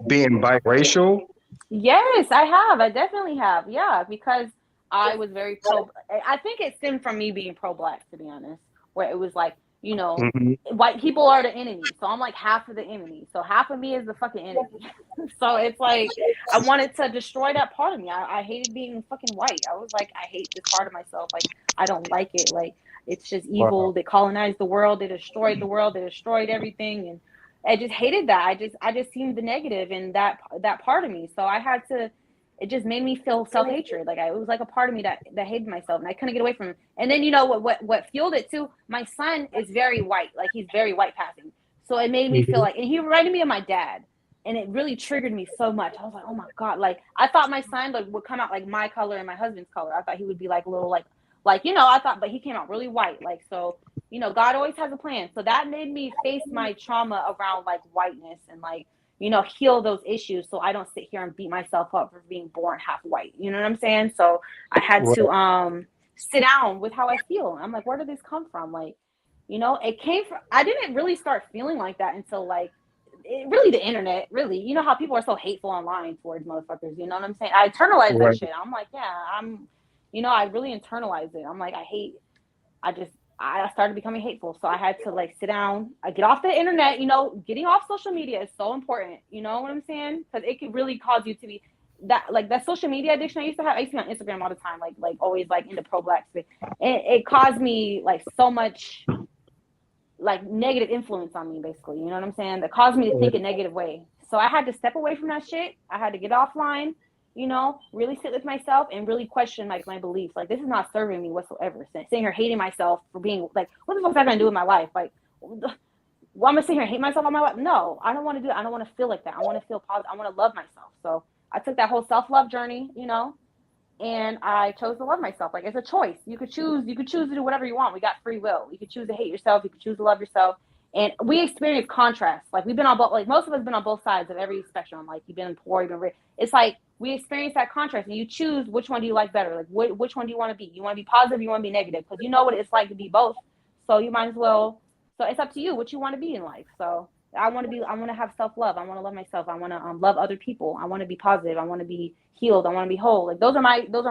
being biracial? Yes, I have. I definitely have. Yeah, because I was very pro. I think it stemmed from me being pro-black, to be honest, where it was like, Hmm. white people are the enemy. So I'm like half of the enemy. So half of me is the fucking enemy. So it's like I wanted to destroy that part of me. I hated being fucking white. I was like, I hate this part of myself. Like I don't like it. Like it's just evil. Wow. They colonized the world. They destroyed the world. They destroyed everything, and I just hated that. I just seen the negative in that part of me. So I had to. It just made me feel self hatred. Like it was like a part of me that hated myself, and I couldn't get away from it. And then what fueled it too. My son is very white. Like he's very white passing. So it made me feel Hmm. like, and he reminded me of my dad, and it really triggered me so much. I was like, oh my god. Like I thought my son like would come out like my color and my husband's color. I thought he would be like a little like I thought, but he came out really white. Like so God always has a plan. So that made me face my trauma around like whiteness and like, heal those issues so I don't sit here and beat myself up for being born half white. You know what I'm saying? So I had Right. to sit down with how I feel. I'm like, where did this come from? Like, it came from I didn't really start feeling like that until like really the internet, really. You know how people are so hateful online towards motherfuckers, you know what I'm saying? I internalized that Right. shit. I'm like, yeah, I really internalized it. I'm like, I just I started becoming hateful. So I had to like sit down, get off the internet, getting off social media is so important. You know what I'm saying? Because it could really cause you to be that social media addiction I used to have. I used to be on Instagram all the time, like always like into pro black stuff. And it caused me like so much like negative influence on me, basically. You know what I'm saying? That caused me to think a negative way. So I had to step away from that shit. I had to get offline, really sit with myself and really question like my beliefs. Like this is not serving me whatsoever. Sitting here hating myself for being like, what the fuck am I gonna do with my life? Like, well, I'm gonna sit here and hate myself on my life? No, I don't want to do it. I don't want to feel like that. I want to feel positive. I want to love myself. So I took that whole self-love journey, and I chose to love myself. Like it's a choice. You could choose to do whatever you want. We got free will. You could choose to hate yourself. You could choose to love yourself. And we experience contrast. Like we've been on both. Like most of us been on both sides of every spectrum. Like you've been poor, you've been rich. It's like we experience that contrast, and you choose which one do you like better. Like which one do you want to be? You want to be positive? You want to be negative? Because you know what it's like to be both. So you might as well. So it's up to you what you want to be in life. So I want to have self-love. I want to love myself. I want to love other people. I want to be positive. I want to be healed. I want to be whole. Like those are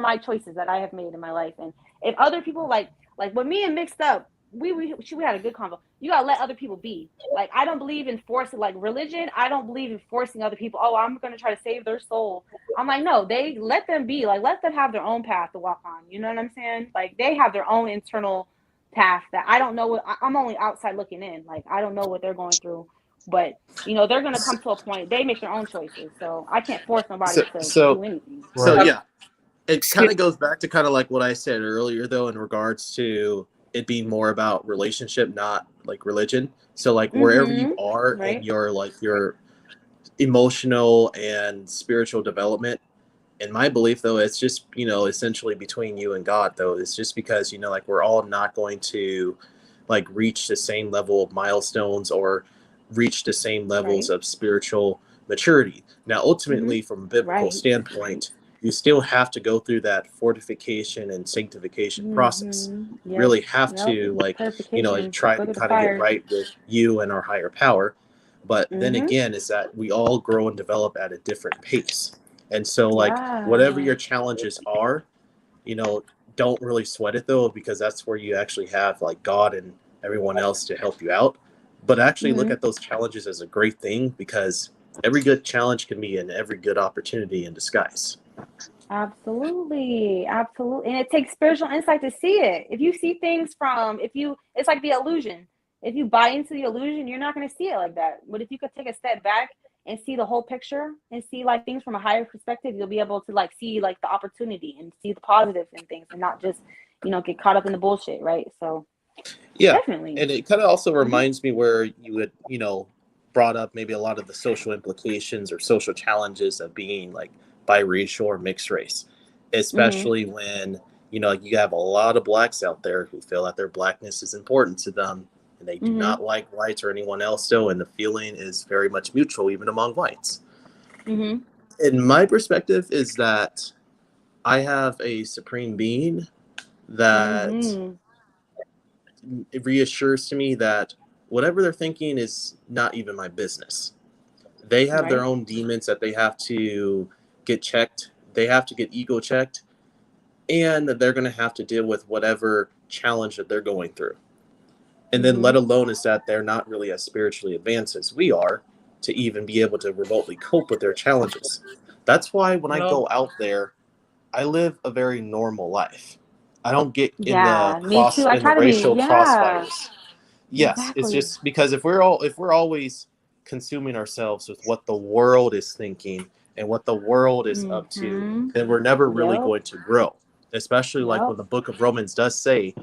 my choices that I have made in my life. And if other people like when me and mixed up, we had a good convo. You gotta let other people be. Like I don't believe in forcing like religion. I don't believe in forcing other people. Oh, I'm gonna try to save their soul. I'm like, no, they let them be. Like let them have their own path to walk on. You know what I'm saying? Like they have their own internal path that I don't know. I'm only outside looking in. Like I don't know what they're going through But they're gonna come to a point. They make their own choices, so I can't force nobody to do anything. So Right. yeah, it kind of goes back to kind of like what I said earlier, though, in regards to it being more about relationship, not like religion. So like wherever you are in Right. your emotional and spiritual development, in my belief, though, it's just essentially between you and God. Though it's just because like we're all not going to like reach the same level of milestones or reach the same levels Right. of spiritual maturity. Now, ultimately, from a biblical Right. standpoint, you still have to go through that fortification and sanctification process. You Yep. really have Yep. to Purification. try Go to through the kind of get fire. right with you and our higher power. But then again, is that we all grow and develop at a different pace. And so, like, whatever your challenges are, don't really sweat it, though, because that's where you actually have, like, God and everyone else to help you out. But actually look at those challenges as a great thing, because every good challenge can be an every good opportunity in disguise. Absolutely. Absolutely. And it takes spiritual insight to see it. If you see things it's like the illusion. If you buy into the illusion, you're not going to see it like that. But if you could take a step back and see the whole picture and see like things from a higher perspective, you'll be able to like see like the opportunity and see the positive in things and not just, get caught up in the bullshit. Right. So Yeah. definitely. And it kind of also reminds me where you had, brought up maybe a lot of the social implications or social challenges of being like biracial or mixed race, especially when, you have a lot of blacks out there who feel that their blackness is important to them and they do not like whites or anyone else. So, and the feeling is very much mutual, even among whites. In my perspective is that I have a supreme being that it reassures to me that whatever they're thinking is not even my business. They have their own demons that they have to get checked. They have to get ego checked, and that they're going to have to deal with whatever challenge that they're going through. And then let alone is that they're not really as spiritually advanced as we are to even be able to remotely cope with their challenges. That's why when I go out there, I live a very normal life. I don't get in the Me too. I try to be. racial Yeah. crossfires. Yes, it's Exactly. just because if we're always consuming ourselves with what the world is thinking and what the world is up to, then we're never really going to grow. Especially like when the book of Romans does say,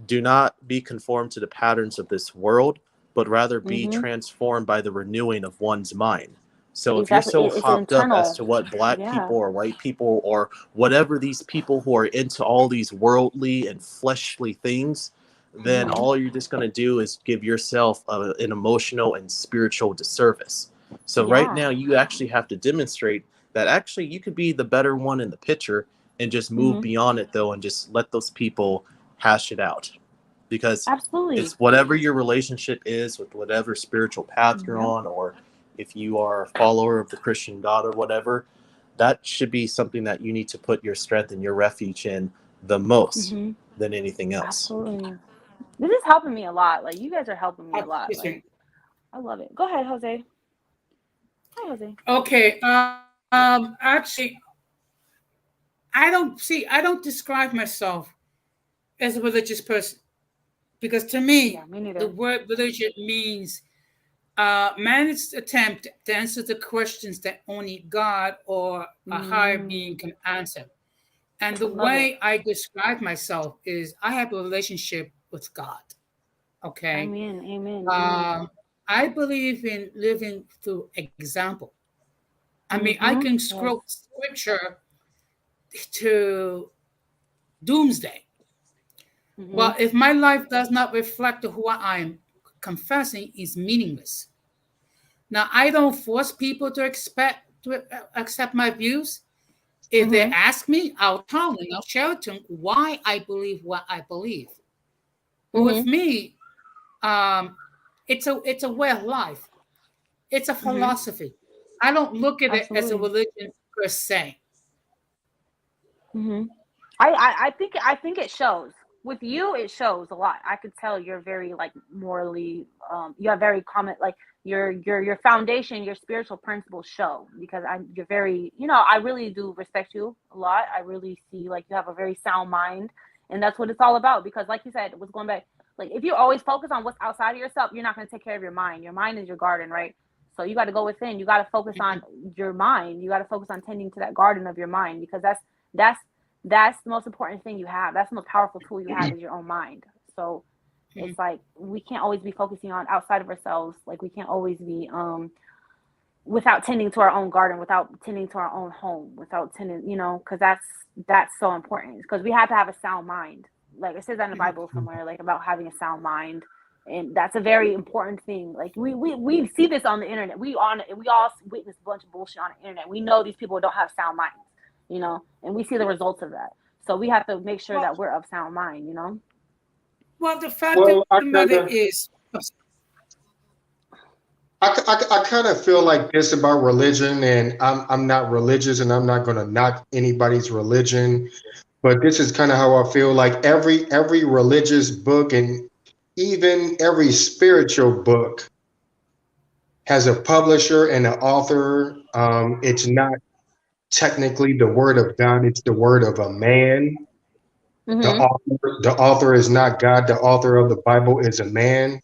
do not be conformed to the patterns of this world, but rather be transformed by the renewing of one's mind. So if you're so It's hopped up as internal. to what black Yeah. people or white people or whatever these people who are into all these worldly and fleshly things, then all you're just going to do is give yourself an emotional and spiritual disservice. So right now you actually have to demonstrate that actually you could be the better one in the picture and just move beyond it, though, and just let those people hash it out. Because Absolutely. it's whatever your relationship is with whatever spiritual path you're on, or if you are a follower of the Christian God or whatever, that should be something that you need to put your strength and your refuge in the most than anything else. Absolutely. This is helping me a lot. Like, you guys are helping me a lot. Like, I love it. Go ahead, Jose. Hi, Jose. Okay. Actually, I don't describe myself as a religious person, because to me, the word religion means man's attempt to answer the questions that only God or a higher being can answer. And the way I describe myself is I have a relationship with God. Okay. Amen. I believe in living through example. I mean, I can scroll scripture to doomsday. But if my life does not reflect who I am confessing, is meaningless. Now, I don't force people to accept my views. If they ask me, I'll tell them, I'll share with them why I believe what I believe. But with me, it's a way of life. It's a philosophy. I don't look at it as a religion per se. I think it shows. With you, it shows a lot. I could tell you're very like morally. You have very common like your foundation, your spiritual principles show, because you're very. I really do respect you a lot. I really see like you have a very sound mind, and that's what it's all about. Because like you said, like if you always focus on what's outside of yourself, you're not going to take care of your mind. Your mind is your garden, right? So you got to go within. You got to focus on your mind. You got to focus on tending to that garden of your mind, because that's the most important thing you have. That's the most powerful tool you have, is your own mind. So it's like we can't always be focusing on outside of ourselves. Like we can't always be without tending to our own garden, without tending to our own home, without tending, because that's so important, because we have to have a sound mind. Like it says that in the Bible somewhere, like about having a sound mind. And that's a very important thing. Like we see this on the internet. We all witness a bunch of bullshit on the internet. We know these people don't have sound minds, and we see the results of that. So we have to make sure that we're of sound mind, Well, the fact of the matter is, I kind of feel like this about religion, and I'm not religious, and I'm not going to knock anybody's religion, but this is kind of how I feel. Like every religious book and even every spiritual book has a publisher and an author. It's not technically the word of God; it's the word of a man. The author is not God. The author of the Bible is a man.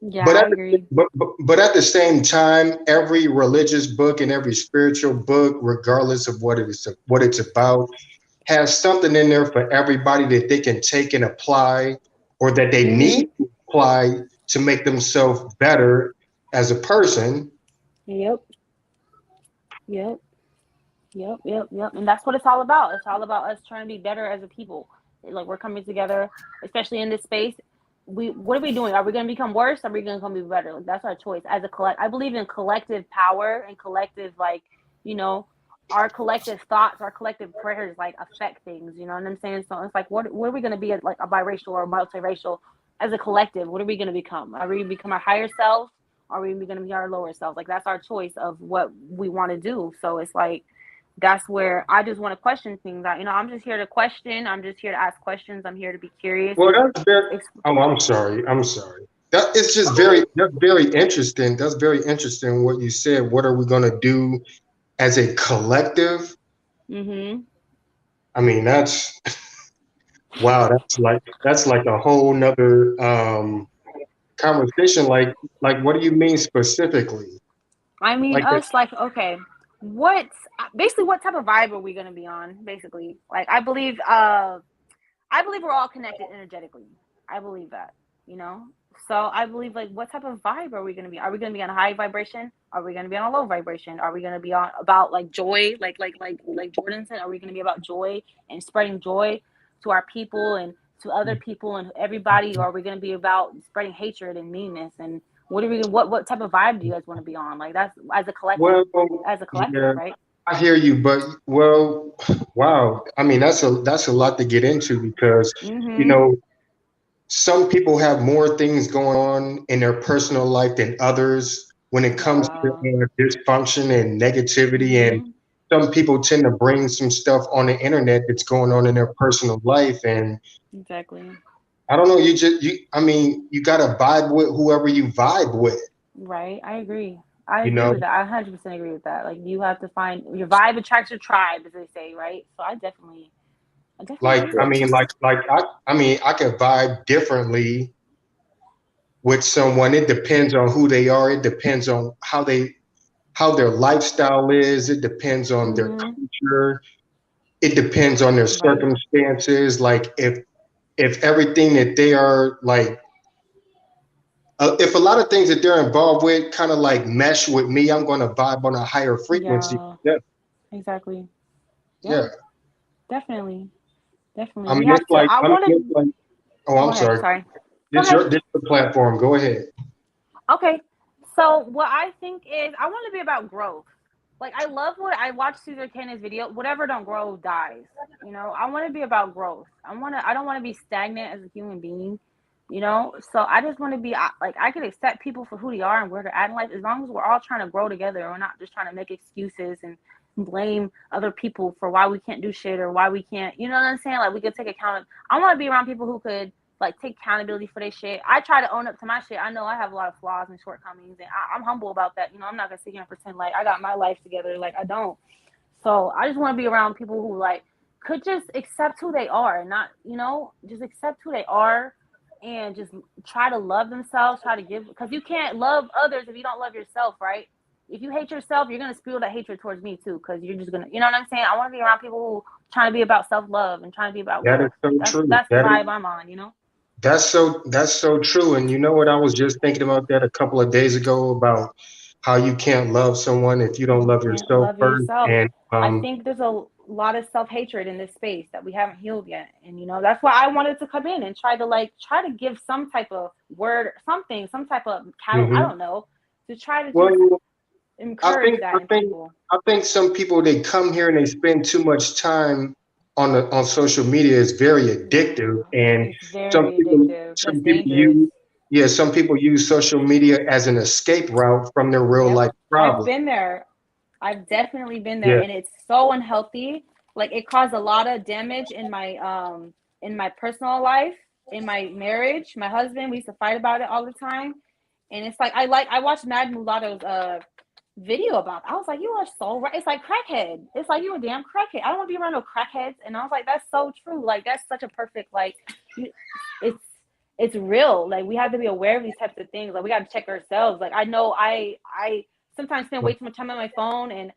Yeah, But I at agree. but at the same time, every religious book and every spiritual book, regardless of what it's about, has something in there for everybody that they can take and apply, or that they need to apply to make themselves better as a person. Yep. Yep. Yep. Yep. Yep. And that's what it's all about. It's all about us trying to be better as a people. Like we're coming together, especially in this space. What are we doing? Are we going to become worse? Or are we going to come be better? Like, that's our choice as a collect. I believe in collective power and collective, like, our collective thoughts, our collective prayers, like affect things. You know what I'm saying? So it's like, what are we going to be as like a biracial or multiracial as a collective? What are we going to become? Are we going to become our higher selves? Or are we going to be our lower selves? Like that's our choice of what we want to do. So it's like, that's where I just want to question things. I'm just here to question. I'm just here to ask questions. I'm here to be curious. Well, that's very. Oh, I'm sorry. I'm sorry. It's just that's very interesting. That's very interesting what you said. What are we going to do as a collective? I mean, that's wow. That's like a whole nother conversation. Like, what do you mean specifically? I mean, Like, us, like, okay, what type of vibe are we going to be on? Basically, like, I believe we're all connected energetically. I believe that, So I believe, like, what type of vibe are we going to be? Are we going to be on a high vibration? Are we going to be on a low vibration? Are we going to be on about like joy, like Jordan said? Are we going to be about joy and spreading joy to our people and to other people and everybody? Or are we going to be about spreading hatred and meanness? And what type of vibe do you guys want to be on? Like that's as a collective, yeah, right? I hear you, but wow. I mean, that's a lot to get into because you know some people have more things going on in their personal life than others when it comes to dysfunction and negativity. And some people tend to bring some stuff on the internet that's going on in their personal life. And exactly. I don't know. I mean, you got to vibe with whoever you vibe with. Right. I agree. I agree with that. I 100% agree with that. Like you have to find your vibe attracts your tribe, as they say, right? So I definitely Like, agree. I mean, I mean, I could vibe differently with someone. It depends on who they are. It depends on how their lifestyle is. It depends on their culture. It depends on their circumstances. Like if everything that they are like, if a lot of things that they're involved with kind of like mesh with me, I'm going to vibe on a higher frequency. Yeah. Exactly. Yeah. Definitely. I We mean, have it's to. like, I want to. oh, Go I'm ahead. sorry. Sorry. Go This ahead. is the platform. Go ahead. Okay. So what I think is I want to be about growth. Like I love what I watched Caesar Kenneth's video. Whatever don't grow dies. I want to be about growth. I don't want to be stagnant as a human being. So I just want to be like I could accept people for who they are and where they're at in life as long as we're all trying to grow together. We're not just trying to make excuses and blame other people for why we can't do shit or why we can't. You know what I'm saying? Like we could take account. I want to be around people who could like take accountability for their shit. I try to own up to my shit. I know I have a lot of flaws and shortcomings, and I'm humble about that. I'm not gonna sit here and pretend like I got my life together. Like I don't. So I just want to be around people who like could just accept who they are and not, just accept who they are and just try to love themselves, try to give, because you can't love others if you don't love yourself, right? If you hate yourself, you're going to spew that hatred towards me too, because you're just going to, you know what I'm saying? I want to be around people who trying to be about self-love and trying to be about That is growth. so true. That's the vibe I'm on, you know? That's so true. And you know what? I was just thinking about that a couple of days ago about how you can't love someone if you don't love Can't yourself love first. yourself. And I think there's a lot of self-hatred in this space that we haven't healed yet. And, you know, that's why I wanted to come in and try to give some type of word, something, some type of catalyst, I don't know, to try to just encourage that in people. I think some people, they come here and they spend too much time on social media. Is very addictive, and It's very addictive. That's dangerous. some people use social media as an escape route from their real Yep. life I've problems. been there. I've definitely been there, Yeah. and it's so unhealthy. Like, it caused a lot of damage in my personal life, in my marriage. My husband, we used to fight about it all the time. And it's like I watched Mad Mulatto's video about it. I was like, you are so right. It's like crackhead. It's like, you a damn crackhead. I don't want to be around no crackheads. And I was like, that's so true. Like, that's such a perfect, like, it's real. Like, we have to be aware of these types of things. Like, we got to check ourselves. Like, I know I sometimes spend way too much time on my phone, and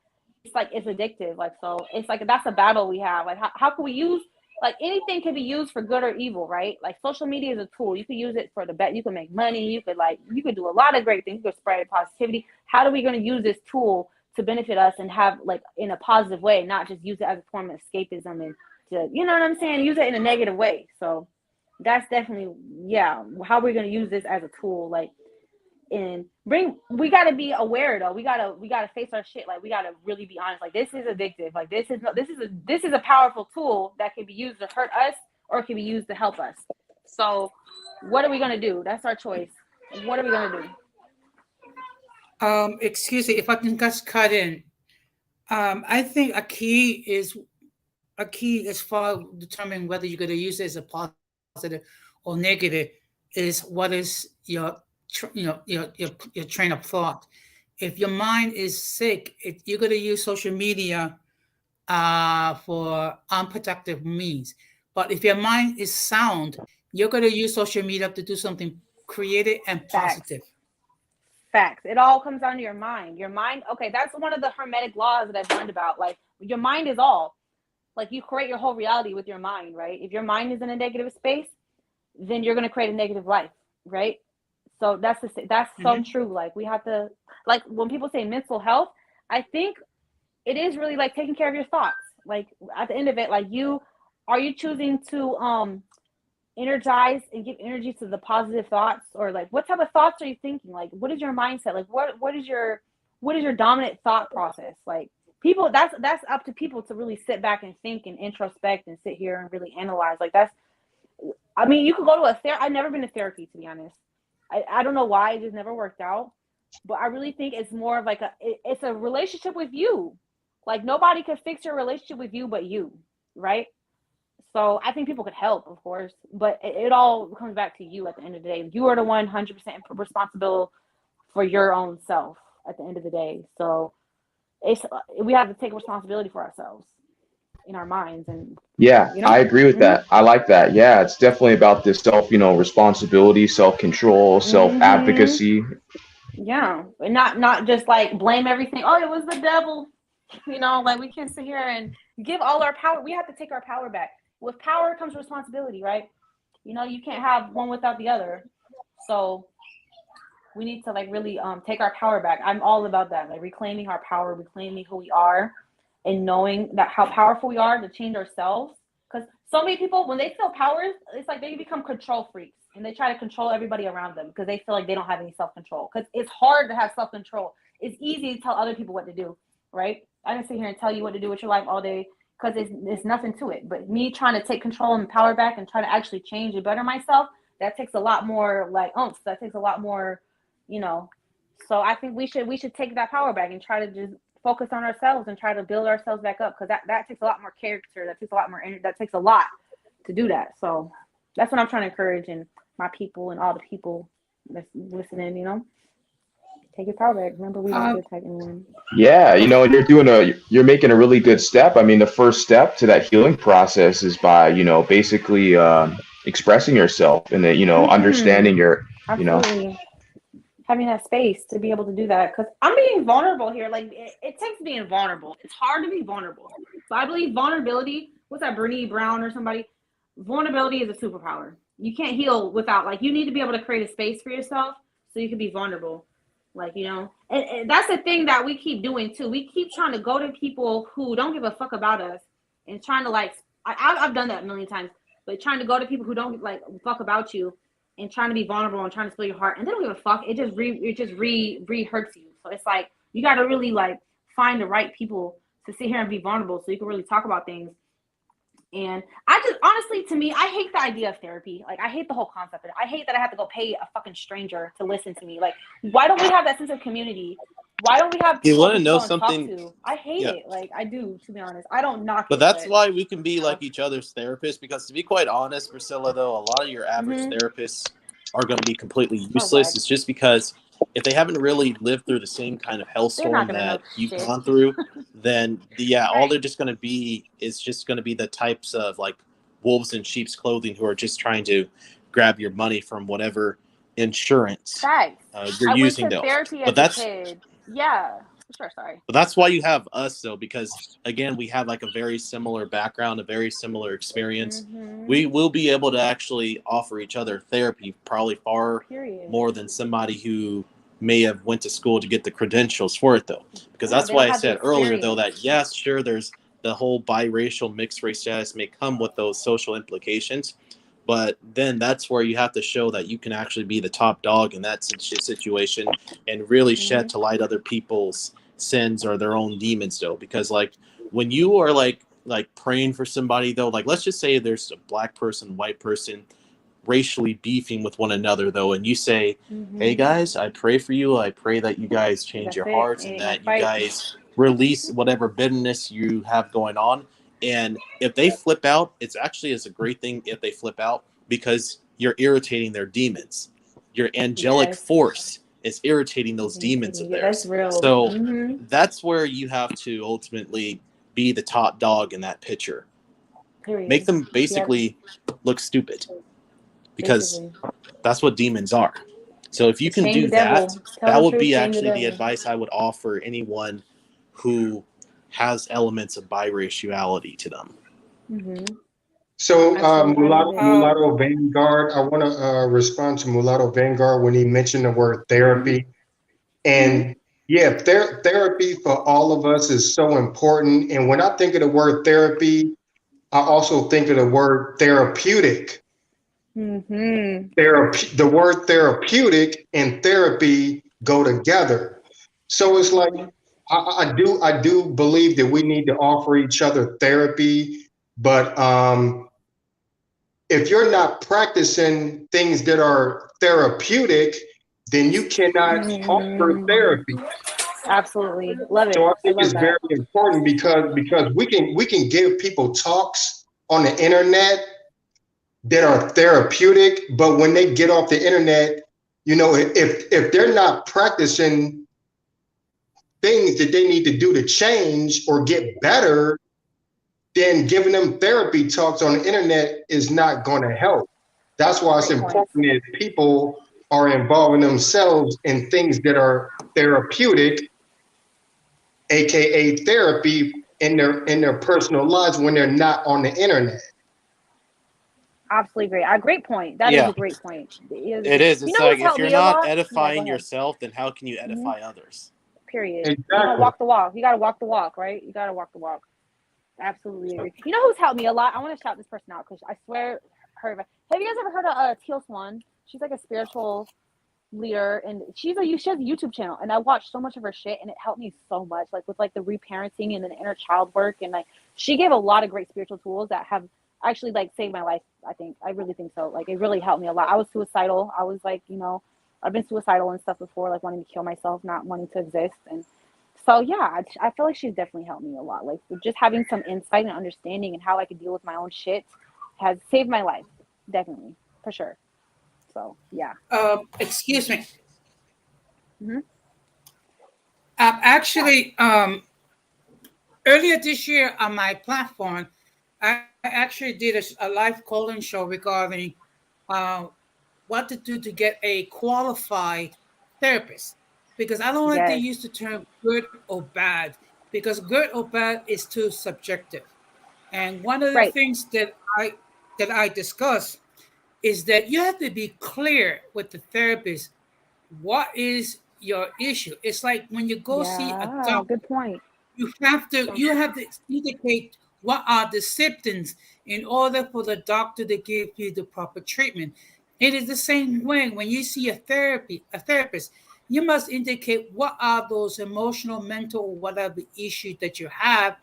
it's like, it's addictive. Like, so it's like, that's a battle we have. Like, how can we use, like, anything can be used for good or evil, right? Like, social media is a tool. You could use it for the bet. You can make money. You could do a lot of great things. You could spread positivity. How are we going to use this tool to benefit us and have, like, in a positive way, not just use it as a form of escapism and to, you know what I'm saying? Use it in a negative way. So that's definitely, yeah, how we're going to use this as a tool. Like, and we got to be aware though. We got to face our shit. Like, we got to really be honest. Like, this is addictive. Like, this is a powerful tool that can be used to hurt us, or it can be used to help us. So what are we going to do? That's our choice. What are we going to do? Excuse me, if I can just cut in. I think a key as far as determining whether you're going to use it as a positive or negative is what is your train of thought. If your mind is sick, you're going to use social media for unproductive means. But if your mind is sound, you're going to use social media to do something creative and positive. Facts. It all comes down to your mind. Your mind, okay, that's one of the hermetic laws that I've learned about. Like, your mind is all. Like, you create your whole reality with your mind, right? If your mind is in a negative space, then you're going to create a negative life, right? So that's so true. Like, we have to, like, when people say mental health, I think it is really like taking care of your thoughts. Like, at the end of it, like, are you choosing to energize and give energy to the positive thoughts, or like, what type of thoughts are you thinking? Like, what is your mindset? Like, what is your dominant thought process? Like, people, that's up to people to really sit back and think and introspect and sit here and really analyze. Like, I mean, you could go to I've never been to therapy, to be honest. I don't know why, it just never worked out. But I really think it's more of like it's a relationship with you. Like, nobody can fix your relationship with you but you, right? So I think people could help, of course, but it all comes back to you at the end of the day. You are the 100% responsible for your own self at the end of the day. So we have to take responsibility for ourselves in our minds. And yeah, I agree with that. I like that. Yeah, it's definitely about this self, responsibility, self-control, self-advocacy. Yeah, and not just like blame everything. Oh, it was the devil. Like, we can't sit here and give all our power. We have to take our power back. With power comes responsibility, right? You can't have one without the other. So we need to, like, really take our power back. I'm all about that, like, reclaiming our power, reclaiming who we are, and knowing that how powerful we are to change ourselves. Because so many people, when they feel power, it's like they become control freaks, and they try to control everybody around them because they feel like they don't have any self-control. Because it's hard to have self-control. It's easy to tell other people what to do, right? I can sit here and tell you what to do with your life all day, because it's nothing to it. But me trying to take control and power back and try to actually change and better myself, that takes a lot more, like, that takes a lot more, So I think we should take that power back and try to just focus on ourselves and try to build ourselves back up, because that takes a lot more character. That takes a lot more energy. That takes a lot to do that. So that's what I'm trying to encourage in my people and all the people that's listening, Take your power back. Remember, we don't type anyone. Yeah, you're making a really good step. I mean, the first step to that healing process is by, basically expressing yourself and then, understanding your, Absolutely. Having that space to be able to do that, because I'm being vulnerable here. Like it takes being vulnerable. It's hard to be vulnerable. So I believe vulnerability. What's that, Brene Brown or somebody? Vulnerability is a superpower. You can't heal without, like, you need to be able to create a space for yourself so you can be vulnerable. Like, and that's the thing that we keep doing too. We keep trying to go to people who don't give a fuck about us and trying to, like, I've done that a million times, but trying to go to people who don't like fuck about you and trying to be vulnerable and trying to spill your heart, and they don't give a fuck. It just re hurts you. So it's like you got to really like find the right people to sit here and be vulnerable so you can really talk about things. And I just, honestly, to me, I hate the idea of therapy. Like, I hate the whole concept of it. I hate that I have to go pay a fucking stranger to listen to me. Like, why don't we have that sense of community? Why don't we have people to go and talk to? I hate it. Like, I do, to be honest. I don't knock it. But that's why we can be like each other's therapists, because to be quite honest, Priscilla, though, a lot of your average therapists are going to be completely useless. It's just because if they haven't really lived through the same kind of hellstorm that you've gone through, then all they're just going to be is just going to be the types of like wolves in sheep's clothing who are just trying to grab your money from whatever insurance you're using. Though, but that's sure, sorry. But that's why you have us, though, because again, we have like a very similar background, a very similar experience. We will be able to actually offer each other therapy, probably far more than somebody who may have went to school to get the credentials for it, though. Because that's why I said earlier, though, that yes, sure, there's the whole biracial mixed race status may come with those social implications. But then that's where you have to show that you can actually be the top dog in that situation and really shed to light other people's sins or their own demons, though. Because like when you are like praying for somebody, though, like let's just say there's a black person, white person racially beefing with one another, though, and you say, hey guys, I pray for you. I pray that you guys change your hearts and that you guys release whatever bitterness you have going on. And if they flip out, it's actually is a great thing if they flip out, because you're irritating their demons. Your angelic force is irritating those demons of theirs. That's real. So that's where you have to ultimately be the top dog in that picture. Make them basically look stupid, because that's what demons are. So if you can do that, that would be actually the advice I would offer anyone who has elements of biraciality to them. So Mulatto Vanguard, I want to respond to Mulatto Vanguard when he mentioned the word therapy. And therapy for all of us is so important. And when I think of the word therapy, I also think of the word therapeutic. The word therapeutic and therapy go together. So it's like, I do believe that we need to offer each other therapy, but if you're not practicing things that are therapeutic, then you cannot offer therapy. Absolutely, love it. So I think it's very important because we can give people talks on the internet that are therapeutic, but when they get off the internet, if they're not practicing things that they need to do to change or get better, then giving them therapy talks on the internet is not going to help. That's why it's important that people are involving themselves in things that are therapeutic, aka therapy, in their personal lives when they're not on the internet. Absolutely great. A great point. That is a great point. It is. It's like if you're not edifying yourself, then how can you edify others? Period. Exactly. You gotta walk the walk. You gotta walk the walk, right? You gotta walk the walk. Absolutely agree. You know who's helped me a lot? I want to shout this person out because I swear, have you guys ever heard of Teal Swan? She's like a spiritual leader, and she has a YouTube channel, and I watched so much of her shit, and it helped me so much, like with like the reparenting and the inner child work, and like she gave a lot of great spiritual tools that have actually like saved my life. I really think so. Like it really helped me a lot. I was suicidal. I was like, I've been suicidal and stuff before, like wanting to kill myself, not wanting to exist, and so yeah, I feel like she's definitely helped me a lot. Like just having some insight and understanding and how I could deal with my own shit has saved my life, definitely, for sure. So yeah. Excuse me. Actually, earlier this year on my platform, I actually did a live call-in show regarding uh, what to do to get a qualified therapist, because I don't like to Yes. use the term good or bad, because good or bad is too subjective. And one of the Right. things that I discuss is that you have to be clear with the therapist. What is your issue? It's like when you go see a Yeah. doctor, Good point. you have to indicate what are the symptoms in order for the doctor to give you the proper treatment. It is the same way when you see a therapist, you must indicate what are those emotional, mental, or whatever issues that you have.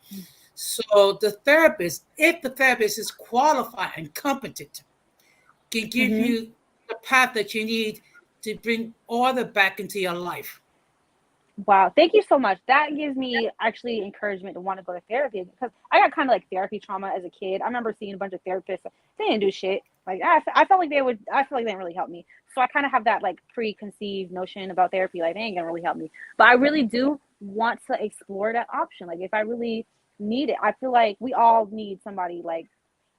So the therapist, if the therapist is qualified and competent, can give Mm-hmm. you the path that you need to bring order back into your life. Wow, thank you so much. That gives me actually encouragement to want to go to therapy because I got kind of like therapy trauma as a kid. I remember seeing a bunch of therapists. They didn't do shit. Like I felt like they would. I feel like they didn't really help me. So I kind of have that like preconceived notion about therapy. Like they ain't gonna really help me. But I really do want to explore that option. Like if I really need it, I feel like we all need somebody like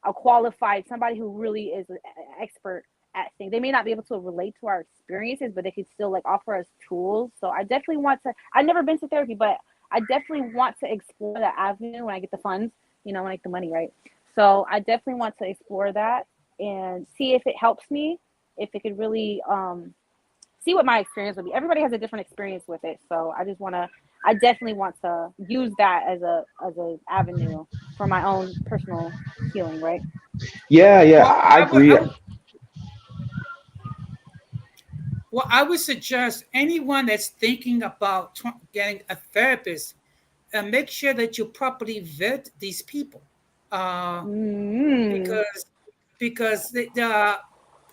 a qualified somebody who really is an expert at things. They may not be able to relate to our experiences, but they could still like offer us tools. So I definitely want to. I've never been to therapy, but I definitely want to explore that avenue when I get the funds. When I get the money, right? So I definitely want to explore that and see if it helps me. If it could really see what my experience would be. Everybody has a different experience with it, so I just want to. I definitely want to use that as a avenue for my own personal healing, right? Yeah, yeah, Well, I agree. I would suggest anyone that's thinking about getting a therapist, make sure that you properly vet these people, uh, Mm, because there are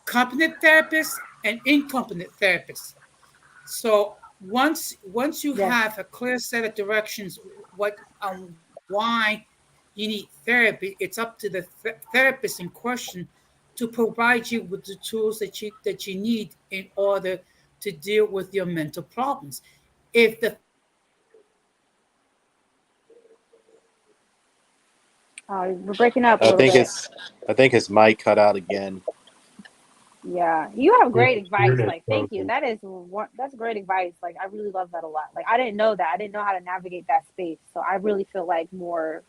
competent therapists and incompetent therapists. So once you yes. have a clear set of directions, what why you need therapy, it's up to the therapist in question to provide you with the tools that you need in order to deal with your mental problems. If the therapist is not qualified and competent, We're breaking up a I little think bit. it's I think his mic cut out again. Yeah, you have Yeah, great advice. internet Like, thank you. frozen. That's great advice. Like, I really love that a lot. Like, I didn't know that. I didn't know how to navigate that space. So I really feel like more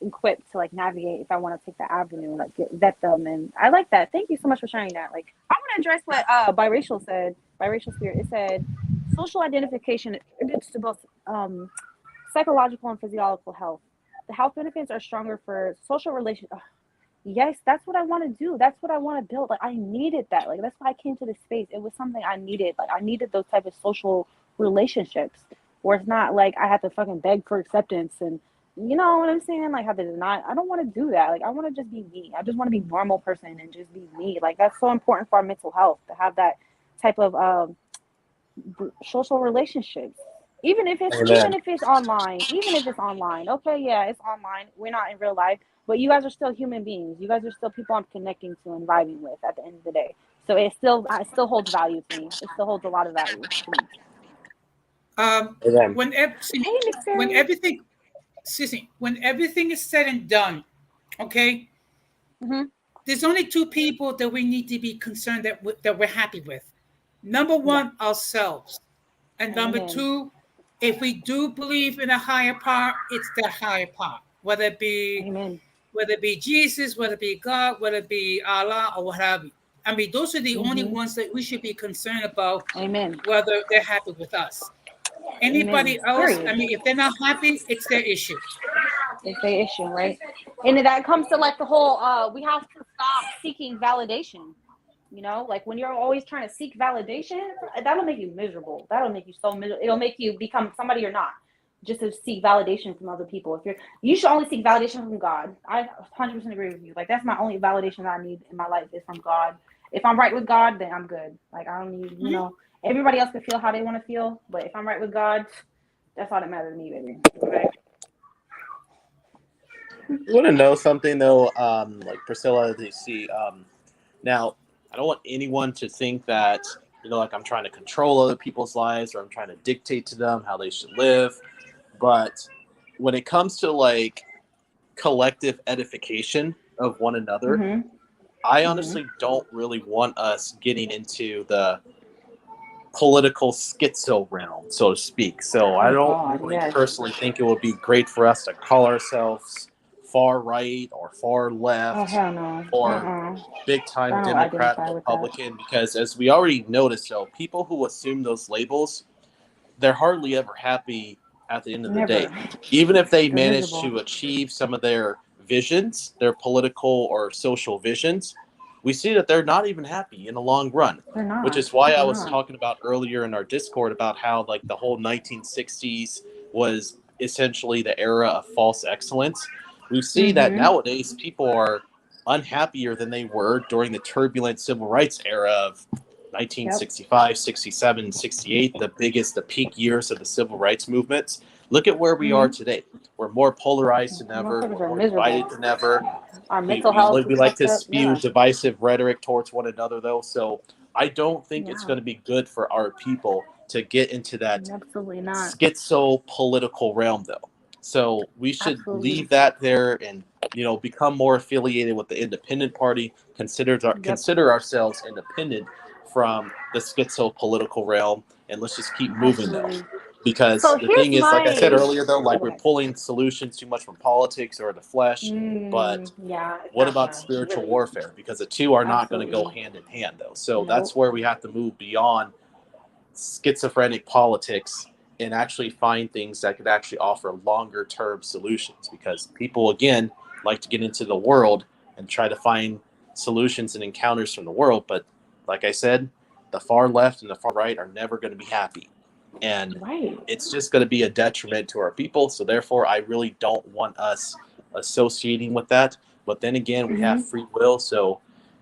equipped to like navigate if I want to take the avenue, like vet them. And I like that. Thank you so much for sharing that. Like, I want to address what biracial said. Biracial spirit. It said social identification contributes to both psychological and physiological health. The health benefits are stronger for social relations. Yes, that's what I want to do. That's what I want to build. Like I needed that. Like that's why I came to this space. It was something I needed. Like I needed those type of social relationships where it's not like I have to fucking beg for acceptance and you know what I'm saying? Like have to deny. I don't want to do that. Like I want to just be me. I just want to be a normal person and just be me. Like that's so important for our mental health to have that type of social relationships. Even Amen. if it's online, even if it's online. Okay, yeah, it's online. We're not in real life, but you guys are still human beings. You guys are still people I'm connecting to and vibing with at the end of the day. So it still holds value to me. It still holds a lot of value to me. Amen. when Hey, Miss when Fairy. everything, excuse me, when everything is said and done, okay, Mm-hmm. there's only two people that we need to be concerned that we're happy with. Number Yeah. one, ourselves, and number Amen. two, if we do believe in a higher power, it's the higher power, Amen. whether it be Jesus, whether it be God, whether it be Allah, or what have you. I mean, those are the only Mm-hmm. ones that we should be concerned about, Amen. whether they're happy with us. Amen. Anybody else, I Period. mean, if they're not happy, it's their issue. It's the issue, right? And that comes to like the whole we have to stop seeking validation. Like when you're always trying to seek validation, that'll make you miserable. That'll make you so miserable. It'll make you become somebody you're not, just to seek validation from other people. You should only seek validation from God. I 100% agree with you. Like that's my only validation that I need in my life is from God. If I'm right with God, then I'm good. Like I don't need, everybody else can feel how they want to feel, but if I'm right with God, that's all that matters to me, baby. Okay. You want to know something though, like Priscilla, you see, now I don't want anyone to think that like I'm trying to control other people's lives or I'm trying to dictate to them how they should live. But when it comes to like collective edification, of one another. Mm-hmm. I honestly don't really want us getting into the political schizo realm, so to speak. So I Oh don't God, really yes. personally think it would be great for us to call ourselves far right or far Oh left hell no. or big time I don't Democrat, identify with that. Republican, because as we already noticed, though, people who assume those labels, they're hardly ever happy at the end of the day. Never. Even if they They're manage miserable. to achieve some of their visions, their political or social visions, we see that they're not even happy in the long run. They're not. Which is why I They're was not. talking about earlier in our Discord about how like the whole 1960s was essentially the era of false excellence. We see that nowadays people are unhappier than they were during the turbulent civil rights era of 1965, 67, 68, the peak years of the civil rights movements. Look at where we are today. We're more polarized than ever. Motherfuckers We're are more miserable. divided than ever. Our We, mental we, health is we like to fucked up. spew Yeah. divisive rhetoric towards one another, though. So I don't think it's Yeah. going to be good for our people to get into that Absolutely not. schizo political realm, though. So we should Absolutely. leave that there and become more affiliated with the independent party. Consider ourselves independent from the schizo political realm, and let's just keep moving though. Absolutely. Because So the here's thing is, like I said my- earlier, though, like Go we're ahead. pulling solutions too much from politics or the flesh. But Yeah. it's what not about gonna spiritual really- warfare? Because the two are not going to go Absolutely. hand in hand, though. So Nope. that's where we have to move beyond schizophrenic politics and actually find things that could actually offer longer term solutions, because people again like to get into the world and try to find solutions and encounters from the world, but like I said, the far left and the far right are never going to be happy, and Right. it's just going to be a detriment to our people. So therefore I really don't want us associating with that. But then again, we have free will, so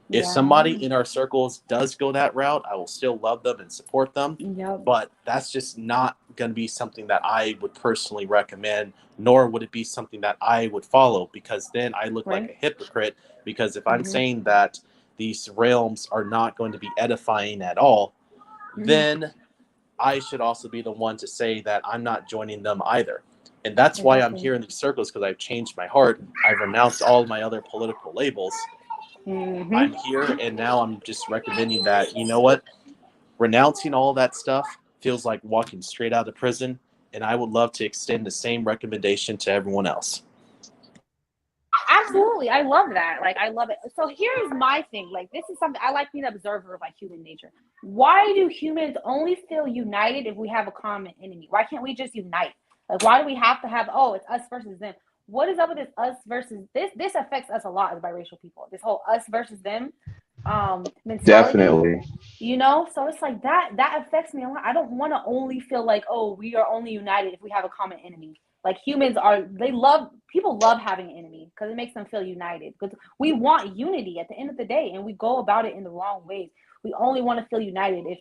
if somebody in our circles does go that route, I will still love them and support them. Yep. But that's just not going to be something that I would personally recommend, nor would it be something that I would follow, because then I look like a hypocrite. Because if I'm saying that these realms are not going to be edifying at all, then I should also be the one to say that I'm not joining them either. And that's why I'm here in these circles, because I've changed my heart. I've renounced all of my other political labels. I'm here, and now I'm just recommending that, you know what? Renouncing all that stuff feels like walking straight out of prison, and I would love to extend the same recommendation to everyone else. Absolutely. I love that. Like, I love it. So here's my thing. Like, this is something I like being an observer of like human nature. Why do humans only feel united if we have a common enemy? Why can't we just unite? Like, why do we have to have, oh, it's us versus them? What is up with this us versus this affects us a lot as biracial people. This whole us versus them mentality. Definitely. So it's like that affects me a lot. I don't want to only feel like, oh, we are only united if we have a common enemy. Like, humans people love having an enemy because it makes them feel united, because we want unity at the end of the day, and we go about it in the wrong ways. We only want to feel united if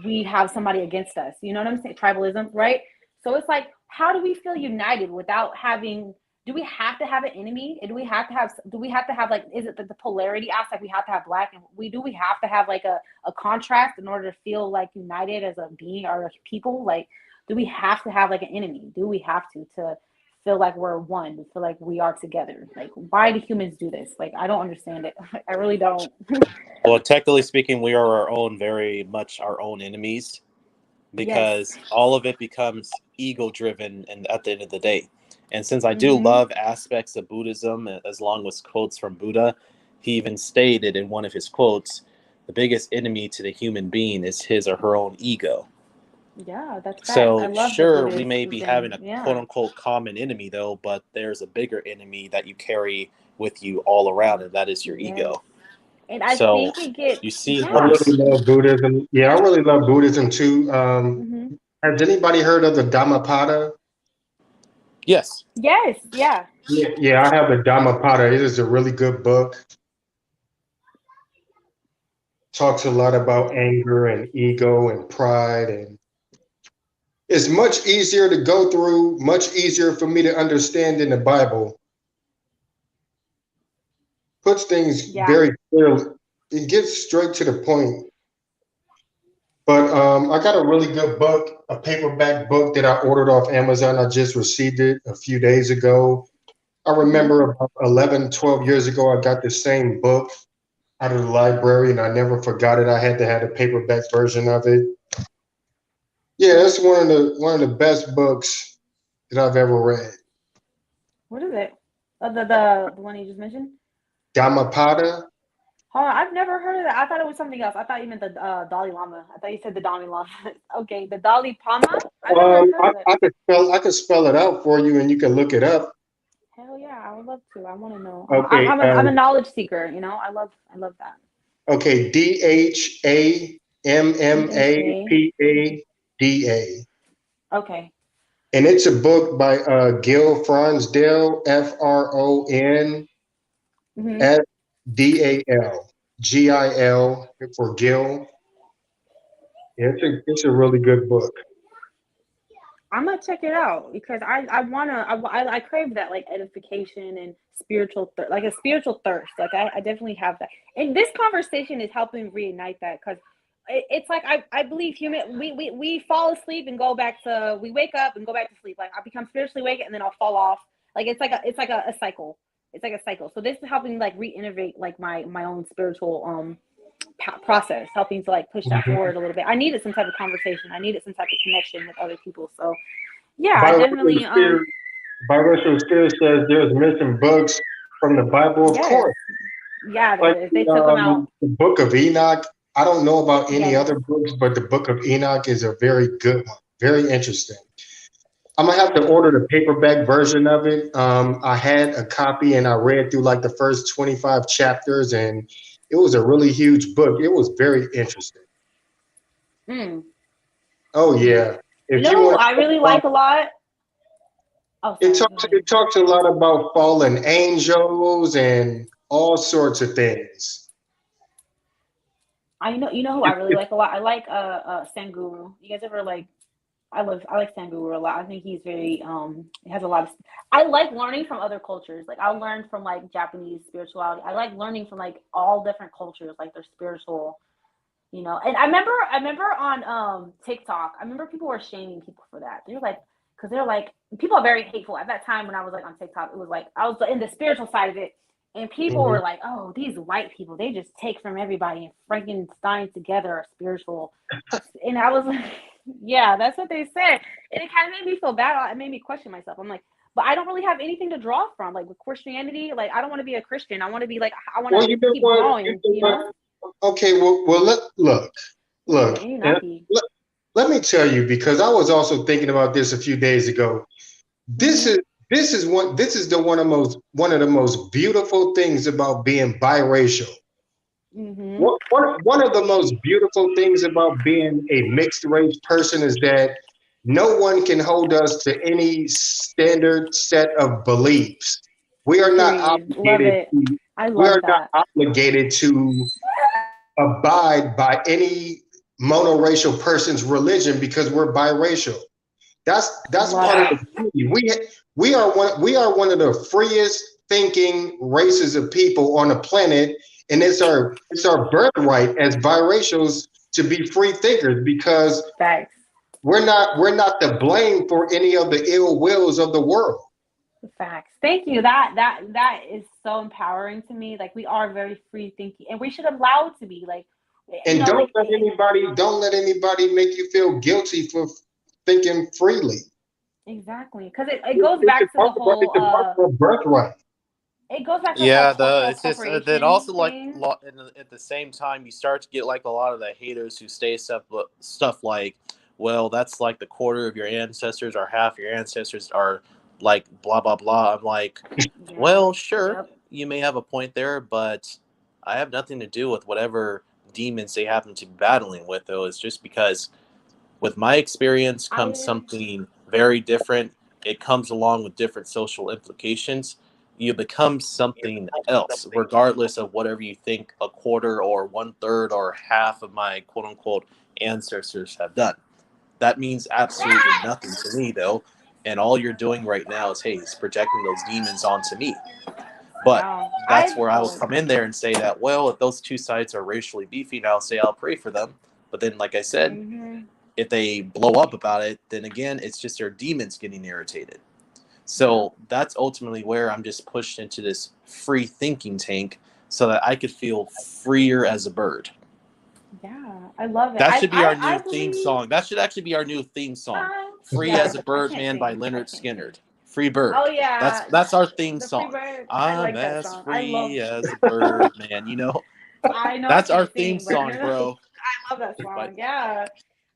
we have somebody against us. You know what I'm saying? Tribalism, right? So it's like, how do we feel united without having, do we have to have an enemy? Do we have to have like, is it the polarity aspect? We have to have black, and do we have to have like a contrast in order to feel like united as a being or a people? Like, do we have to have like an enemy? Do we have to feel like we're one, to feel like we are together? Like, why do humans do this? Like, I don't understand it. I really don't. Well, technically speaking, we are very much our own enemies, because all of it becomes ego driven and at the end of the day. And since I do love aspects of Buddhism, as long as quotes from Buddha, he even stated in one of his quotes, the biggest enemy to the human being is his or her own ego. Yeah, that's so I love sure, we may be having a quote unquote common enemy though, but there's a bigger enemy that you carry with you all around, and that is your ego. And I think it gets, you see I really love Buddhism. Yeah, I really love Buddhism too. Has anybody heard of the Dhammapada? Yes. Yeah. Yeah, I have the Dhammapada. It is a really good book. Talks a lot about anger and ego and pride, and it's much easier to go through, much easier for me to understand than the Bible. Puts things very clearly. It gets straight to the point. But I got a really good book, a paperback book that I ordered off Amazon. I just received it a few days ago. I remember about 11, 12 years ago, I got the same book out of the library, and I never forgot it. I had to have a paperback version of it. Yeah, that's one of the best books that I've ever read. What is it? The one you just mentioned? Dhammapada. Hold on, I've never heard of that. I thought it was something else. I thought you meant the Dalai Lama. I thought you said the Dalai Lama. Okay, the Dalai Lama. I've never heard of it. I could spell it out for you, and you can look it up. Hell yeah, I would love to. I want to know. Okay, I'm a knowledge seeker. You know, I love that. okay, Dhammapada. Okay. And it's a book by Gil Fronsdale, Fronsdal, Mhm. Gil for Gil. Yeah, it's a really good book. I'm gonna check it out because I crave that like edification and like a spiritual thirst. Like I definitely have that, and this conversation is helping reignite that because it's like I believe we fall asleep and we wake up and go back to sleep. Like I become spiritually awake and then I'll fall off. Like it's like a cycle. It's like a cycle. So this is helping like reinnovate like my own spiritual process, helping to like push that forward a little bit. I needed some type of conversation. I needed some type of connection with other people. So yeah, I definitely Biracial Spirit says there's missing books from the Bible, of yes. course. Yeah, there Like is. They took them out. the Book of Enoch. I don't know about any Yes. other books, but the Book of Enoch is a very good one. Very interesting. I'm gonna have to order the paperback version of it. I had a copy and I read through like the first 25 chapters, and it was a really huge book. It was very interesting. Oh yeah. You If know you who want I really like a lot? Oh, sorry. it talks a lot about fallen angels and all sorts of things. You know who I really like a lot? I like Sanguru. You guys ever like I like Sanguru a lot. I think he's very he has a lot of I like learning from other cultures. Like I'll learn from like Japanese spirituality. I like learning from like all different cultures, like their spiritual, you know. And I remember on TikTok, I remember people were shaming people for that. They're like because they're like people are very hateful. At that time when I was like on TikTok, it was like I was in the spiritual side of it. And people were like, "Oh, these white people, they just take from everybody and Frankenstein together a spiritual." And I was like, "Yeah, that's what they said." And it kind of made me feel bad. It made me question myself. I'm like, "But I don't really have anything to draw from. Like with Christianity, like I don't want to be a Christian. I want to be like I want to keep growing." You know? Okay, well, look. Anunnaki. Let me tell you, because I was also thinking about this a few days ago. This is one of the most beautiful things about being biracial. One of the most beautiful things about being a mixed race person is that no one can hold us to any standard set of beliefs. We are not obligated to, we are not obligated to abide by any monoracial person's religion because we're biracial. That's part of the beauty. We are one of the freest thinking races of people on the planet, and it's our birthright as biracials to be free thinkers because we're not to blame for any of the ill wills of the world. Facts. Thank you. That is so empowering to me. Like we are very free thinking, and we should allow it to be. Like, and don't let anybody make you feel guilty for thinking freely. Exactly, because it goes back to the whole birthright. It goes back to it's just that also like at the same time you start to get like a lot of the haters who say stuff like, well, that's like the quarter of your ancestors or half your ancestors are like blah blah blah. I'm like, well, sure, you may have a point there, but I have nothing to do with whatever demons they happen to be battling with. Though it's just because with my experience comes something very different. It comes along with different social implications. You become something else, regardless of whatever you think a quarter or 1/3 or half of my quote unquote ancestors have done. That means absolutely nothing to me, though. And all you're doing right now is, hey, it's projecting those demons onto me. But that's where I will come in there and say that, well, if those two sides are racially beefy, I'll say I'll pray for them. But then, like I said, if they blow up about it, then again, it's just their demons getting irritated. So that's ultimately where I'm just pushed into this free thinking tank so that I could feel freer as a bird. Yeah, I love it. That should be our I new theme believe. song. That should actually be our new theme song. Free Yeah, as a I Bird can't Man by sing. I Leonard can't Skinner. sing. Free Bird. Oh yeah, That's our theme the Free song. Bird. I I'm like that as song. I love. free as a bird, man. You know, I know I that's our can't theme sing, but song, bro. I love that But song. Yeah,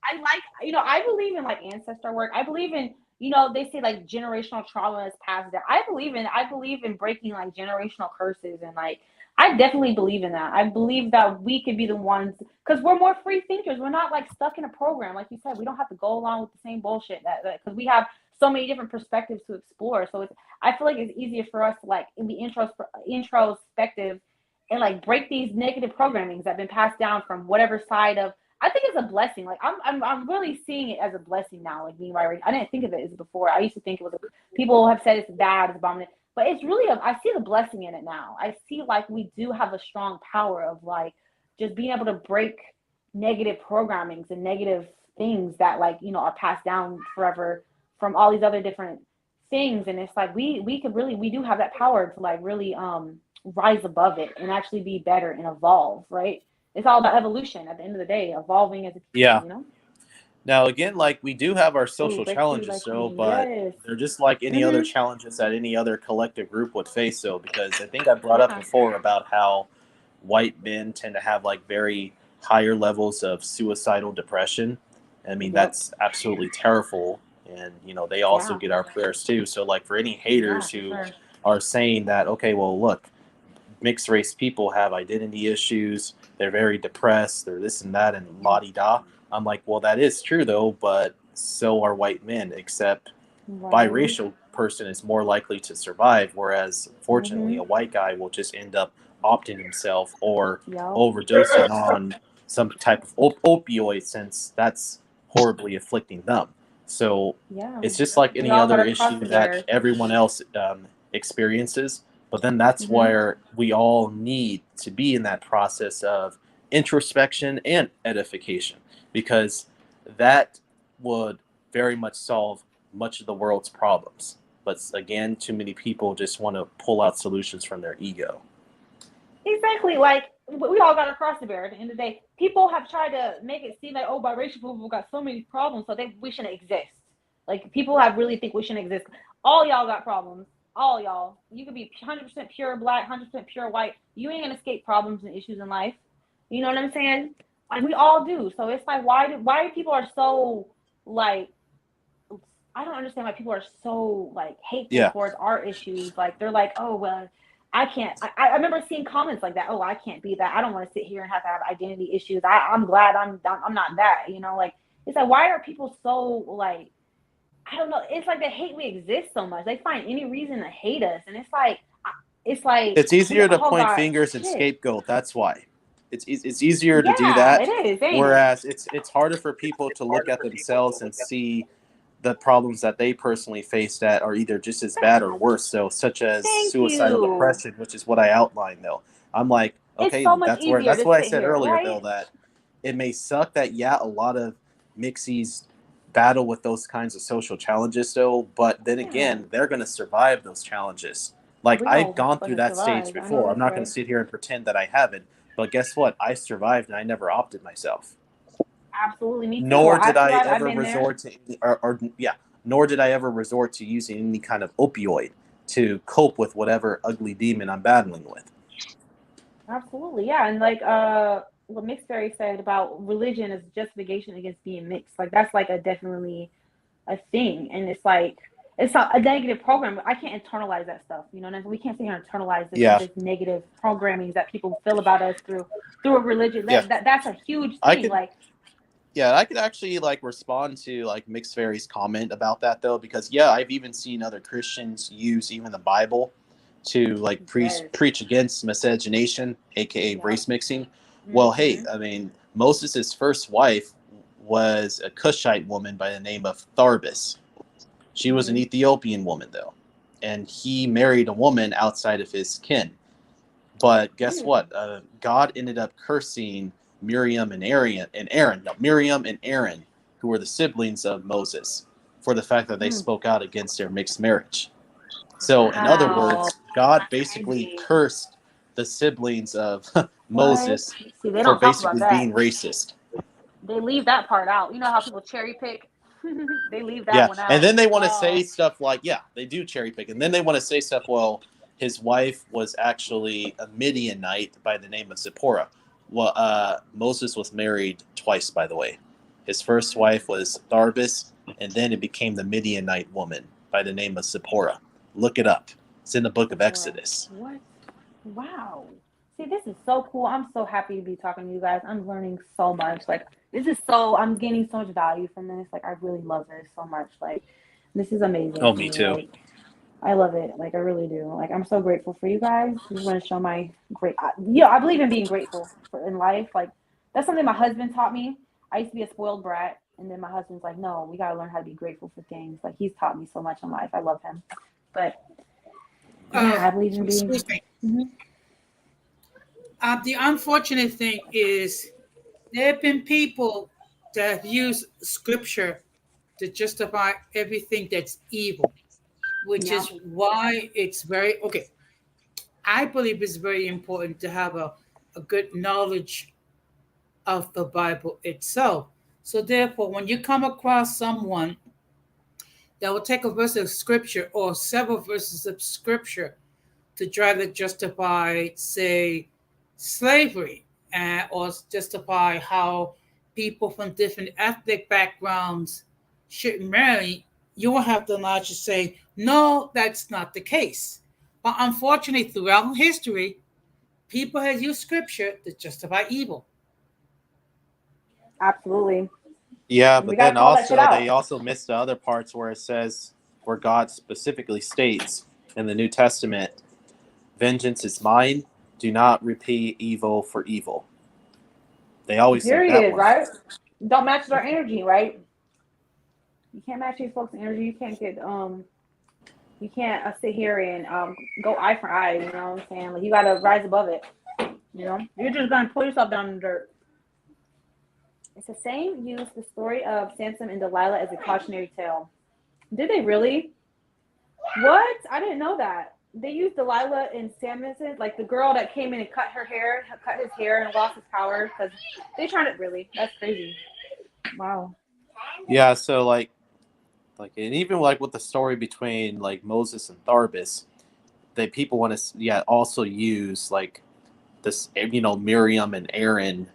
I like. I believe in like ancestor work. I believe in. They say like generational trauma is passed down. I believe in breaking like generational curses and like. I definitely believe in that. I believe that we could be the ones because we're more free thinkers. We're not like stuck in a program, like you said. We don't have to go along with the same bullshit that because we have so many different perspectives to explore. So I feel like it's easier for us to like in the introspective and like break these negative programmings that have been passed down from whatever side of. I think it's a blessing. Like I'm really seeing it as a blessing now. Like being white, I didn't think of it as before. I used to think it was people have said it's bad, it's abominable, but it's really I see the blessing in it now. I see like we do have a strong power of like just being able to break negative programmings and negative things that like are passed down forever from all these other different things. And it's like we do have that power to like really rise above it and actually be better and evolve, right? It's all about evolution at the end of the day, evolving as a yeah. people. Now, again, like we do have our Oh, social breakthrough challenges, like so, queen. but Yes. they're just like any other challenges that any other collective group would face. So, because I think I brought up before about how white men tend to have like very higher levels of suicidal depression. I mean, that's absolutely terrible. And, they also get our prayers too. So, like, for any haters who are saying that, okay, well, look, mixed race people have identity issues, they're very depressed, they're this and that, and la-di-da. I'm like, well, that is true, though, but so are white men, except biracial person is more likely to survive, whereas, fortunately, a white guy will just end up opting himself or overdosing on some type of opioid, since that's horribly afflicting them. So it's just like any other issue that everyone else experiences. But then that's where we all need to be in that process of introspection and edification, because that would very much solve much of the world's problems. But again, too many people just want to pull out solutions from their ego. Exactly. Like we all got across the barrier at the end of the day. People have tried to make it seem like, oh, biracial people got so many problems, so we shouldn't exist. Like people have really think we shouldn't exist. All y'all got problems. All y'all. You could be 100% pure black, 100% pure white. You ain't gonna escape problems and issues in life. You know what I'm saying? Like we all do. So it's like why people are so like I don't understand why people are so like hateful towards our issues. Like they're like, oh well, I can't. I remember seeing comments like that. Oh, I can't be that. I don't want to sit here and have to have identity issues. I'm glad I'm not that. Like it's like why are people so like I don't know. It's like they hate we exist so much. They find any reason to hate us, and it's like it's easier to point fingers and scapegoat. That's why. It's easier to do that. It is, whereas it's harder for people to look at themselves and see the problems that they personally face that are either just as bad or worse. So, such as suicidal depression, which is what I outlined. Though I'm like, okay, that's what I said earlier. Right? Though that it may suck that a lot of mixies battle with those kinds of social challenges. Though, but then again, they're going to survive those challenges. Like I've gone through that stage before. I'm not going to sit here and pretend that I haven't. But guess what? I survived, and I never opted myself. Absolutely, me too. Nor did I ever resort to, nor did I ever resort to using any kind of opioid to cope with whatever ugly demon I'm battling with. Absolutely, yeah, and like what Mixberry said about religion is justification against being mixed. Like that's like definitely a thing, and it's like it's not a negative program. I can't internalize that stuff. You know, we can't sit here and internalize this negative programming that people feel about us through a religion. That's a huge thing. I could actually like respond to like Mixberry's comment about that though, because I've even seen other Christians use even the Bible to like preach against miscegenation, aka race mixing. Well, hey, I mean, Moses' first wife was a Cushite woman by the name of Tharbis. She was an Ethiopian woman though, and he married a woman outside of his kin. But guess what? God ended up cursing Miriam and Aaron, who were the siblings of Moses, for the fact that they spoke out against their mixed marriage. So, in other Wow. words, God That's basically crazy. cursed the siblings of What? Moses See, they for don't talk about basically that. being racist. They leave that part out. You know how people cherry pick? They leave that Yeah, one and out. then they want to Wow. say stuff like, yeah, they do cherry pick, and then they want to say stuff. Well, his wife was actually a Midianite by the name of Zipporah. Well, Moses was married twice, by the way. His first wife was Tharbis, and then it became the Midianite woman by the name of Zipporah. Look it up. It's in the book of Exodus. What? Wow. See, this is so cool. I'm so happy to be talking to you guys. I'm learning so much. Like, I'm gaining so much value from this. Like, I really love this so much. Like, this is amazing Oh, to me me. too. Like, I love it. Like, I really do. Like, I'm so grateful for you guys. Just want to show my I believe in being grateful in life. Like, that's something my husband taught me. I used to be a spoiled brat, and then my husband's like, no, we got to learn how to be grateful for things. Like, he's taught me so much in life. I love him. But yeah, I believe in being. Excuse me. Mhm. The unfortunate thing is there have been people that have used scripture to justify everything that's evil, which Yeah, is why it's very okay. I believe it's very important to have a good knowledge of the Bible itself. So, therefore, when you come across someone that will take a verse of scripture or several verses of scripture to try to justify, say, slavery, or justify how people from different ethnic backgrounds should marry, you will have the knowledge to say, no, that's not the case. But unfortunately, throughout history, people have used scripture to justify evil. absolutely. Yeah, And we but got to then call that shit also they out. also missed the other parts where it says, where God specifically states in the New Testament, vengeance is mine, do not repay evil for evil. They always leave that Period, one out. right? Don't match their energy, right? You can't match these folks' energy. You can't sit here and go eye for eye. You know what I'm saying? Like, you got to rise above it. You know, you're just gonna pull yourself down in the dirt. It's the same. Use the story of Samson and Delilah as a cautionary tale. Did they really? What? I didn't know that. They used Delilah and Samson, like the girl that came in and cut his hair and lost his power because they trying to really. That's crazy. Wow. Yeah, so and even like with the story between like Moses and Tharbis, that people want to also use like this, Miriam and Aaron,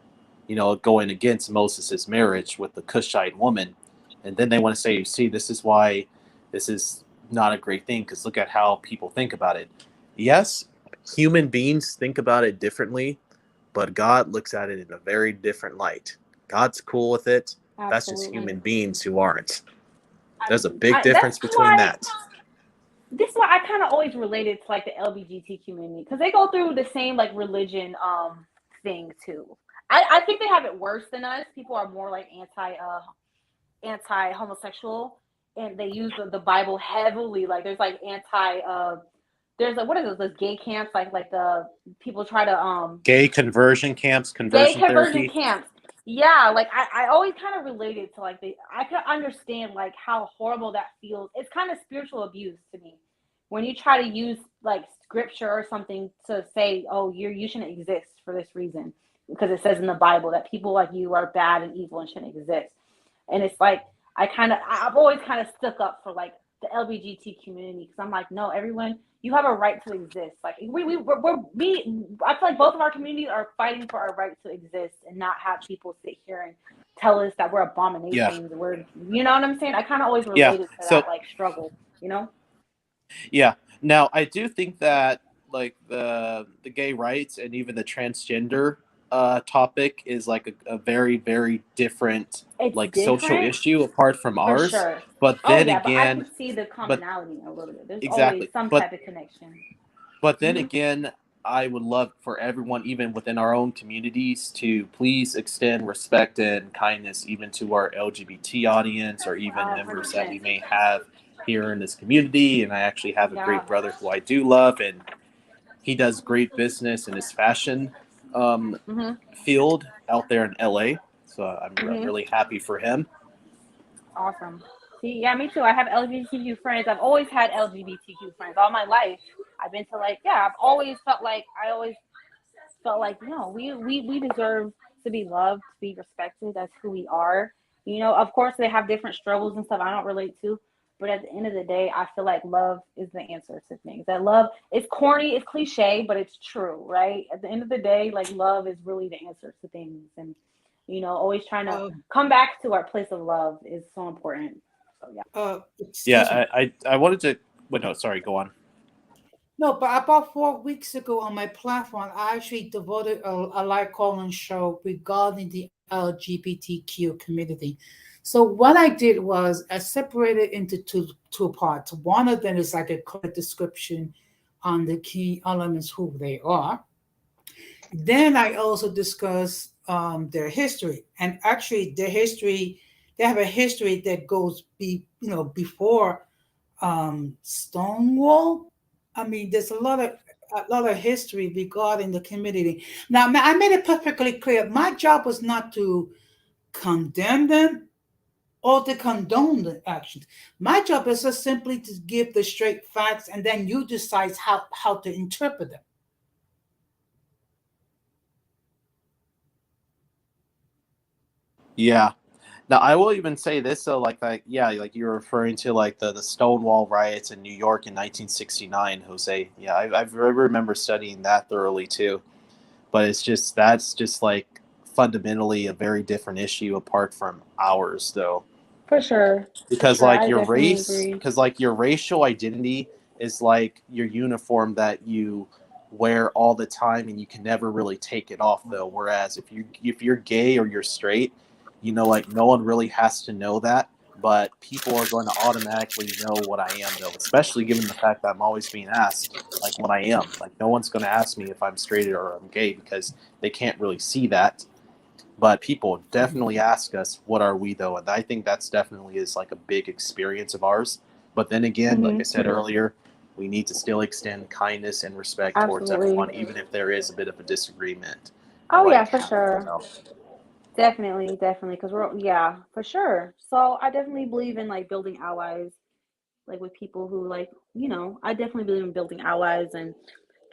going against Moses's marriage with the Cushite woman, and then they want to say, see, this is why this is not a great thing because look at how people think about it. Yes, human beings think about it differently, but God looks at it in a very different light. God's cool with it. That's just Absolutely. human beings who aren't. There's a big That's difference between why. that. This is why I kind of always related to like the LGBT community because they go through the same like religion thing too. I think they have it worse than us. People are more like anti homosexual and they use the Bible heavily. Like there's like there's like what is those gay camps like the people try to Gay conversion camps, gay conversion conversion therapy. camps. Yeah, like I always kind of related to like I could understand like how horrible that feels. It's kind of spiritual abuse to me when you try to use like scripture or something to say, oh, you shouldn't exist for this reason because it says in the Bible that people like you are bad and evil and shouldn't exist. And it's like I've always kind of stuck up for like the LGBT community because I'm like, no, everyone, you have a right to exist. Like I feel like both of our communities are fighting for our right to exist and not have people sit here and tell us that we're Yeah. abominations. You know what I'm saying? I kind of always Yeah. related to So that like struggle, you know? yeah. Now I do think that like the gay rights and even the transgender topic is like a very, very different It's like social different issue apart from for ours. sure. But Oh then yeah, but I again, can see the but commonality a little bit. There's always exactly. some type of connection. But then Hmm. again, I would love for everyone, even within our own communities, to please extend respect and kindness even to our LGBT audience or even members that 100%. we may have here in this community. And I actually have a Yeah. great brother who I do love, and he does great business in his fashion Mhm. field out there in LA. So I'm Mhm. really happy for him. Awesome. See, yeah, me too. I have LGBTQ friends. I've always had LGBTQ friends all my life. I've been to like, yeah, I always felt like, no, we deserve to be loved, to be respected. That's who we are. Of course they have different struggles and stuff I don't relate to, but at the end of the day, I feel like love is the answer to things. That love is corny, it's cliche, but it's true, right? At the end of the day, like love is really the answer to things, and always trying to come back to our place of love is so important. So yeah. Excuse me. I wanted to. Wait, no, sorry. Go on. No, but about 4 weeks ago on my platform, I actually devoted a live call-in show regarding the LGBTQ community. So what I did was I separated into two parts. One of them is like a clear description on the key elements who they are. Then I also discuss their history, and actually their history. They have a history that goes before Stonewall. I mean, there's a lot of history regarding the community. Now, I made it perfectly clear. My job was not to condemn them or to condone the actions. My job is just simply to give the straight facts, and then you decide how to interpret them. Yeah. Now I will even say this though, like you're referring to like the Stonewall riots in New York in 1969, Jose. Yeah, I remember studying that thoroughly too. But that's just like fundamentally a very different issue apart from ours, though. For sure. Because For sure. like I your definitely race, agree. because like your racial identity is like your uniform that you wear all the time and you can never really take it off though. Whereas if you're gay or you're straight, like no one really has to know that, but people are going to automatically know what I am though, especially given the fact that I'm always being asked like what I am. Like no one's going to ask me if I'm straight or I'm gay because they can't really see that. But people definitely ask us, what are we though? And I think that's definitely is like a big experience of ours. But then again, like I said earlier, we need to still extend kindness and respect towards everyone, Absolutely. even if there is a bit of a disagreement. Oh yeah, Like, for sure. Definitely, because yeah, for sure. So I definitely believe in like building allies, like with people who like, I definitely believe in building allies and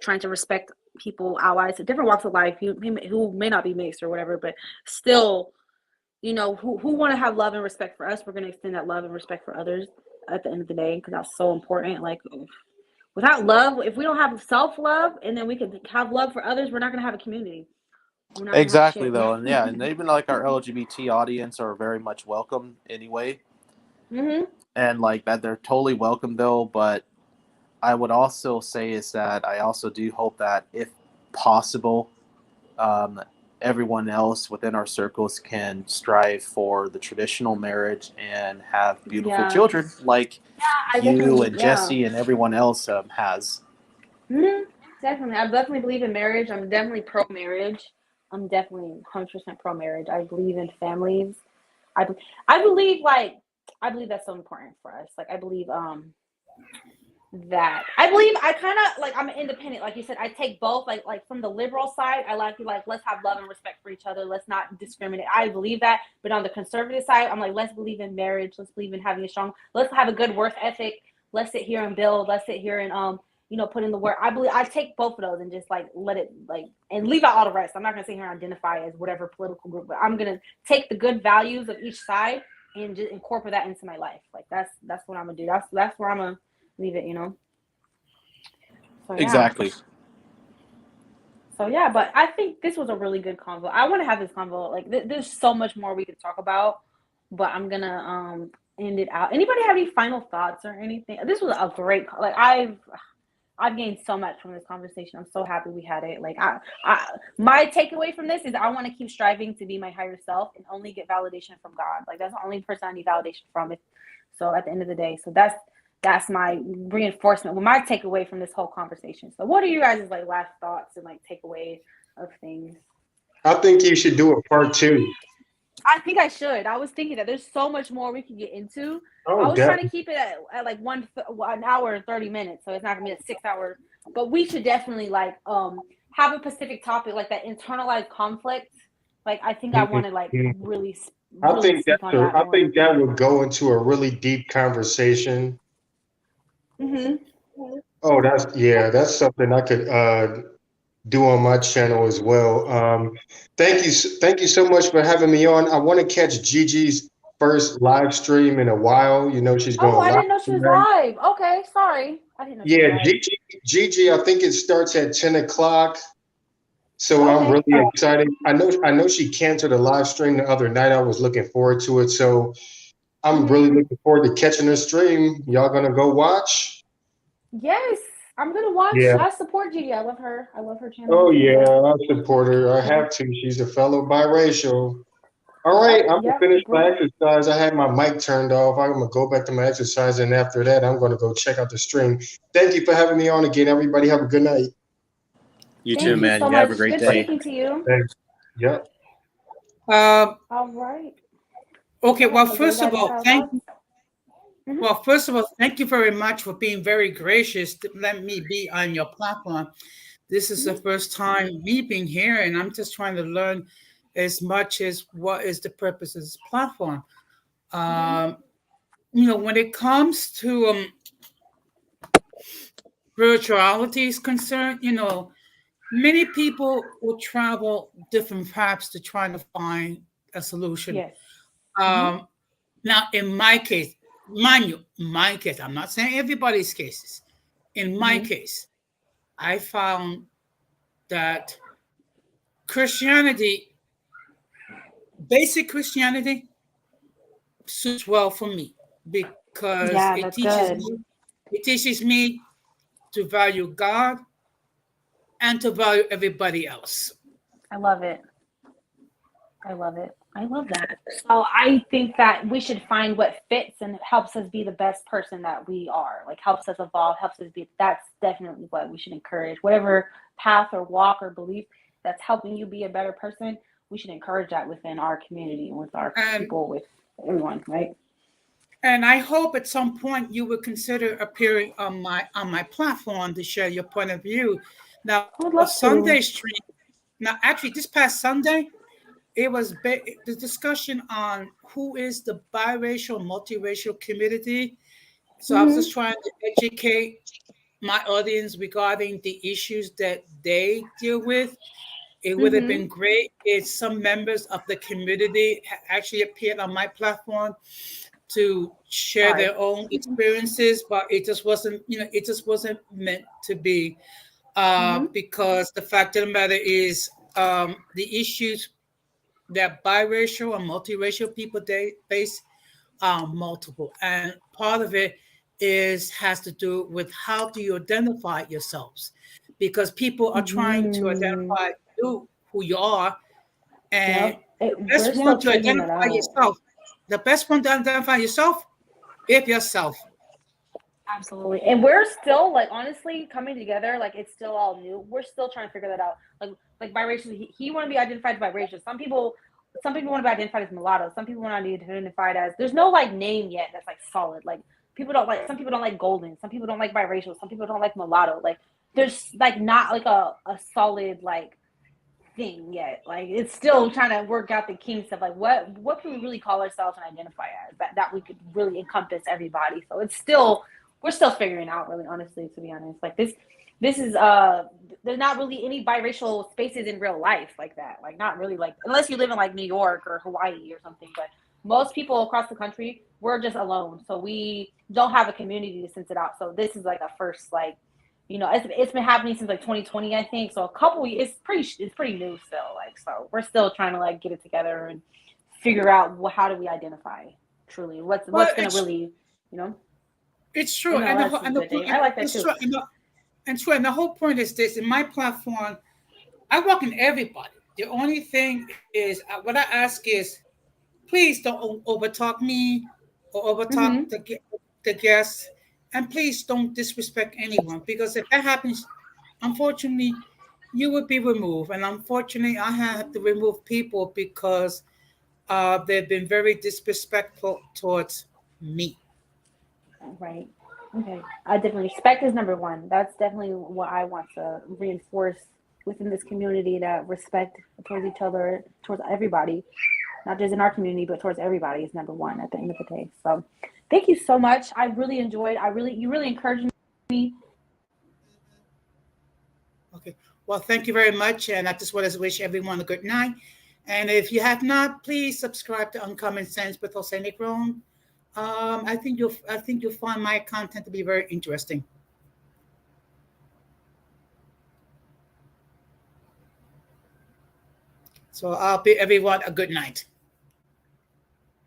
trying to respect people, allies, different walks of life, who may not be mixed or whatever, but still, who want to have love and respect for us. We're going to extend that love and respect for others at the end of the day, because that's so important. Like without love, if we don't have self-love and then we can have love for others, we're not going to have a community. We're not gonna have exactly shit. though, and yeah, and even like our LGBT audience are very much welcome anyway, and like that they're totally welcome though. But I would also say is that I also do hope that if possible, um, everyone else within our circles can strive for the traditional marriage and have beautiful Yeah. children like I you definitely, and yeah. Jesse and everyone else has. Definitely. I definitely believe in marriage. I'm definitely pro marriage. I'm definitely 100% pro marriage. I believe in families. I, be- I believe I believe that's so important for us. Like I believe that I kind of like I'm an independent, like you said. I take both, like from the liberal side, I like let's have love and respect for each other, let's not discriminate. I believe that. But on the conservative side, I'm like, let's believe in marriage, let's believe in having a strong, let's have a good work ethic, let's sit here and build, let's sit here and put in the work. I take both of those and just like let it like and leave out all the rest. I'm not gonna sit here and identify as whatever political group, but I'm gonna take the good values of each side and just incorporate that into my life. Like that's what I'm gonna do. That's where I'm gonna leave it. So, yeah. Exactly. So yeah, but I think this was a really good convo. I want to have this convo. Like, there's so much more we could talk about, but I'm gonna end it out. Anybody have any final thoughts or anything? This was a great. Like, I've gained so much from this conversation. I'm so happy we had it. Like, my takeaway from this is I want to keep striving to be my higher self and only get validation from God. Like, that's the only person I need validation from. So at the end of the day, so that's my reinforcement, my takeaway from this whole conversation. So what are you guys' like last thoughts and like takeaways of things? I think you should do a part two. I think I should. I was thinking that there's so much more we could get into. I Oh, was trying to definitely. keep it at like an hour and 30 minutes, so it's not gonna be a 6 hour. But we should definitely like have a specific topic like that internalized conflict. Like I think I want to like really really speak on that I more. think that would go into a really deep conversation. Mm-hmm. Oh, that's something I could do on my channel as well. Thank you so much for having me on. I want to catch Gigi's first live stream in a while. You know, she's Oh, going I live didn't know she was tonight. live. Okay, sorry. I didn't know she was Yeah, live. Gigi, I think it starts at 10 o'clock. So I'm Okay. really excited. I know she canceled a live stream the other night. I was looking forward to it. So I'm Mm-hmm. really looking forward to catching her stream. Y'all gonna go watch? Yes, I'm gonna watch. Yeah. I support Gigi. I love her. I love her Oh channel. yeah, Yeah. I support her. I Yeah. have to. She's a fellow biracial. All right, Yep. I'm gonna Yep. finish my Bro. exercise. I had my mic turned off. I'm gonna go back to my exercise, and after that, I'm gonna go check out the stream. Thank you for having me on again, everybody. Have a good night. You too, Thank you man. so You have a much. great Good day. speaking to you. Thanks. Yep. All right. Okay. Go ahead, Well, Jose. You first got of any all, final thoughts? Mm-hmm. thank you very much for being very gracious to let me be on your platform. This is the first time me being here, and I'm just trying to learn as much as what is the purpose of this platform. Um, when it comes to spirituality is concerned, many people will travel different paths to try to find a solution. Yes. Um, Now, in my case, mind you, my case, I'm not saying everybody's cases. In my case, I found that Christianity, basic Christianity, suits well for me because Yeah, that's good. it teaches me to value God and to value everybody else. I love it. I love it. I love that. So I think that we should find what fits and helps us be the best person that we are. Like helps us evolve, helps us be. That's definitely what we should encourage. Whatever path or walk or belief that's helping you be a better person, we should encourage that within our community, with our And people, with everyone, right? and I hope at some point you will consider appearing on my platform to share your point of view. Now, I would love to. Sunday stream. Now, actually, this past Sunday, it was the discussion on who is the biracial, multiracial community. So I was just trying to educate my audience regarding the issues that they deal with. It would have been great if some members of the community actually appeared on my platform to share Sorry. their own experiences, but it just wasn't meant to be. Because the fact of the matter is, the issues that biracial and multiracial people they face are multiple, and part of it has to do with how do you identify yourselves, because people are trying to identify you who you are, and Yep. the best We're still one to figuring that identify out. yourself, the best one to identify yourself is yourself. Absolutely. And we're still like honestly coming together, like it's still all new. We're still trying to figure that out. Like biracial, he want to be identified as biracial. Some people want to be identified as mulatto. Some people want to be identified as there's no like name yet that's like solid. Like some people don't like golden, some people don't like biracial, some people don't like mulatto. Like there's like not like a solid like thing yet. Like it's still trying to work out the kinks of like what can we really call ourselves and identify as that we could really encompass everybody. So it's still we're still figuring out, really honestly, to be honest. Like this is there's not really any biracial spaces in real life like that. Like not really, like unless you live in like New York or Hawaii or something, but most people across the country, we're just alone. So we don't have a community to sense it out. So this is like a first like it's been happening since like 2020, I think. So it's pretty new still. Like, so we're still trying to like get it together and figure out how do we identify truly what's Well, going to really, you know. it's true, No, and that's a good thing. I like that it's too. true, and the whole point is this: in my platform, I welcome everybody. The only thing is, what I ask is, please don't overtalk me or overtalk the guests, and please don't disrespect anyone, because if that happens, unfortunately, you will be removed, and unfortunately, I have to remove people because they've been very disrespectful towards me. Right. Okay. I definitely respect is number one. That's definitely what I want to reinforce within this community, that respect towards each other, towards everybody. not just in our community, but towards everybody is number one at the end of the day. So thank you so much. I really enjoyed. You really encouraged me. Okay. Well, thank you very much. And I just want to wish everyone a good night. And if you have not, please subscribe to Uncommon Sense with Authentic Rome. I think you'll find my content to be very interesting. So I'll bid everyone a good night.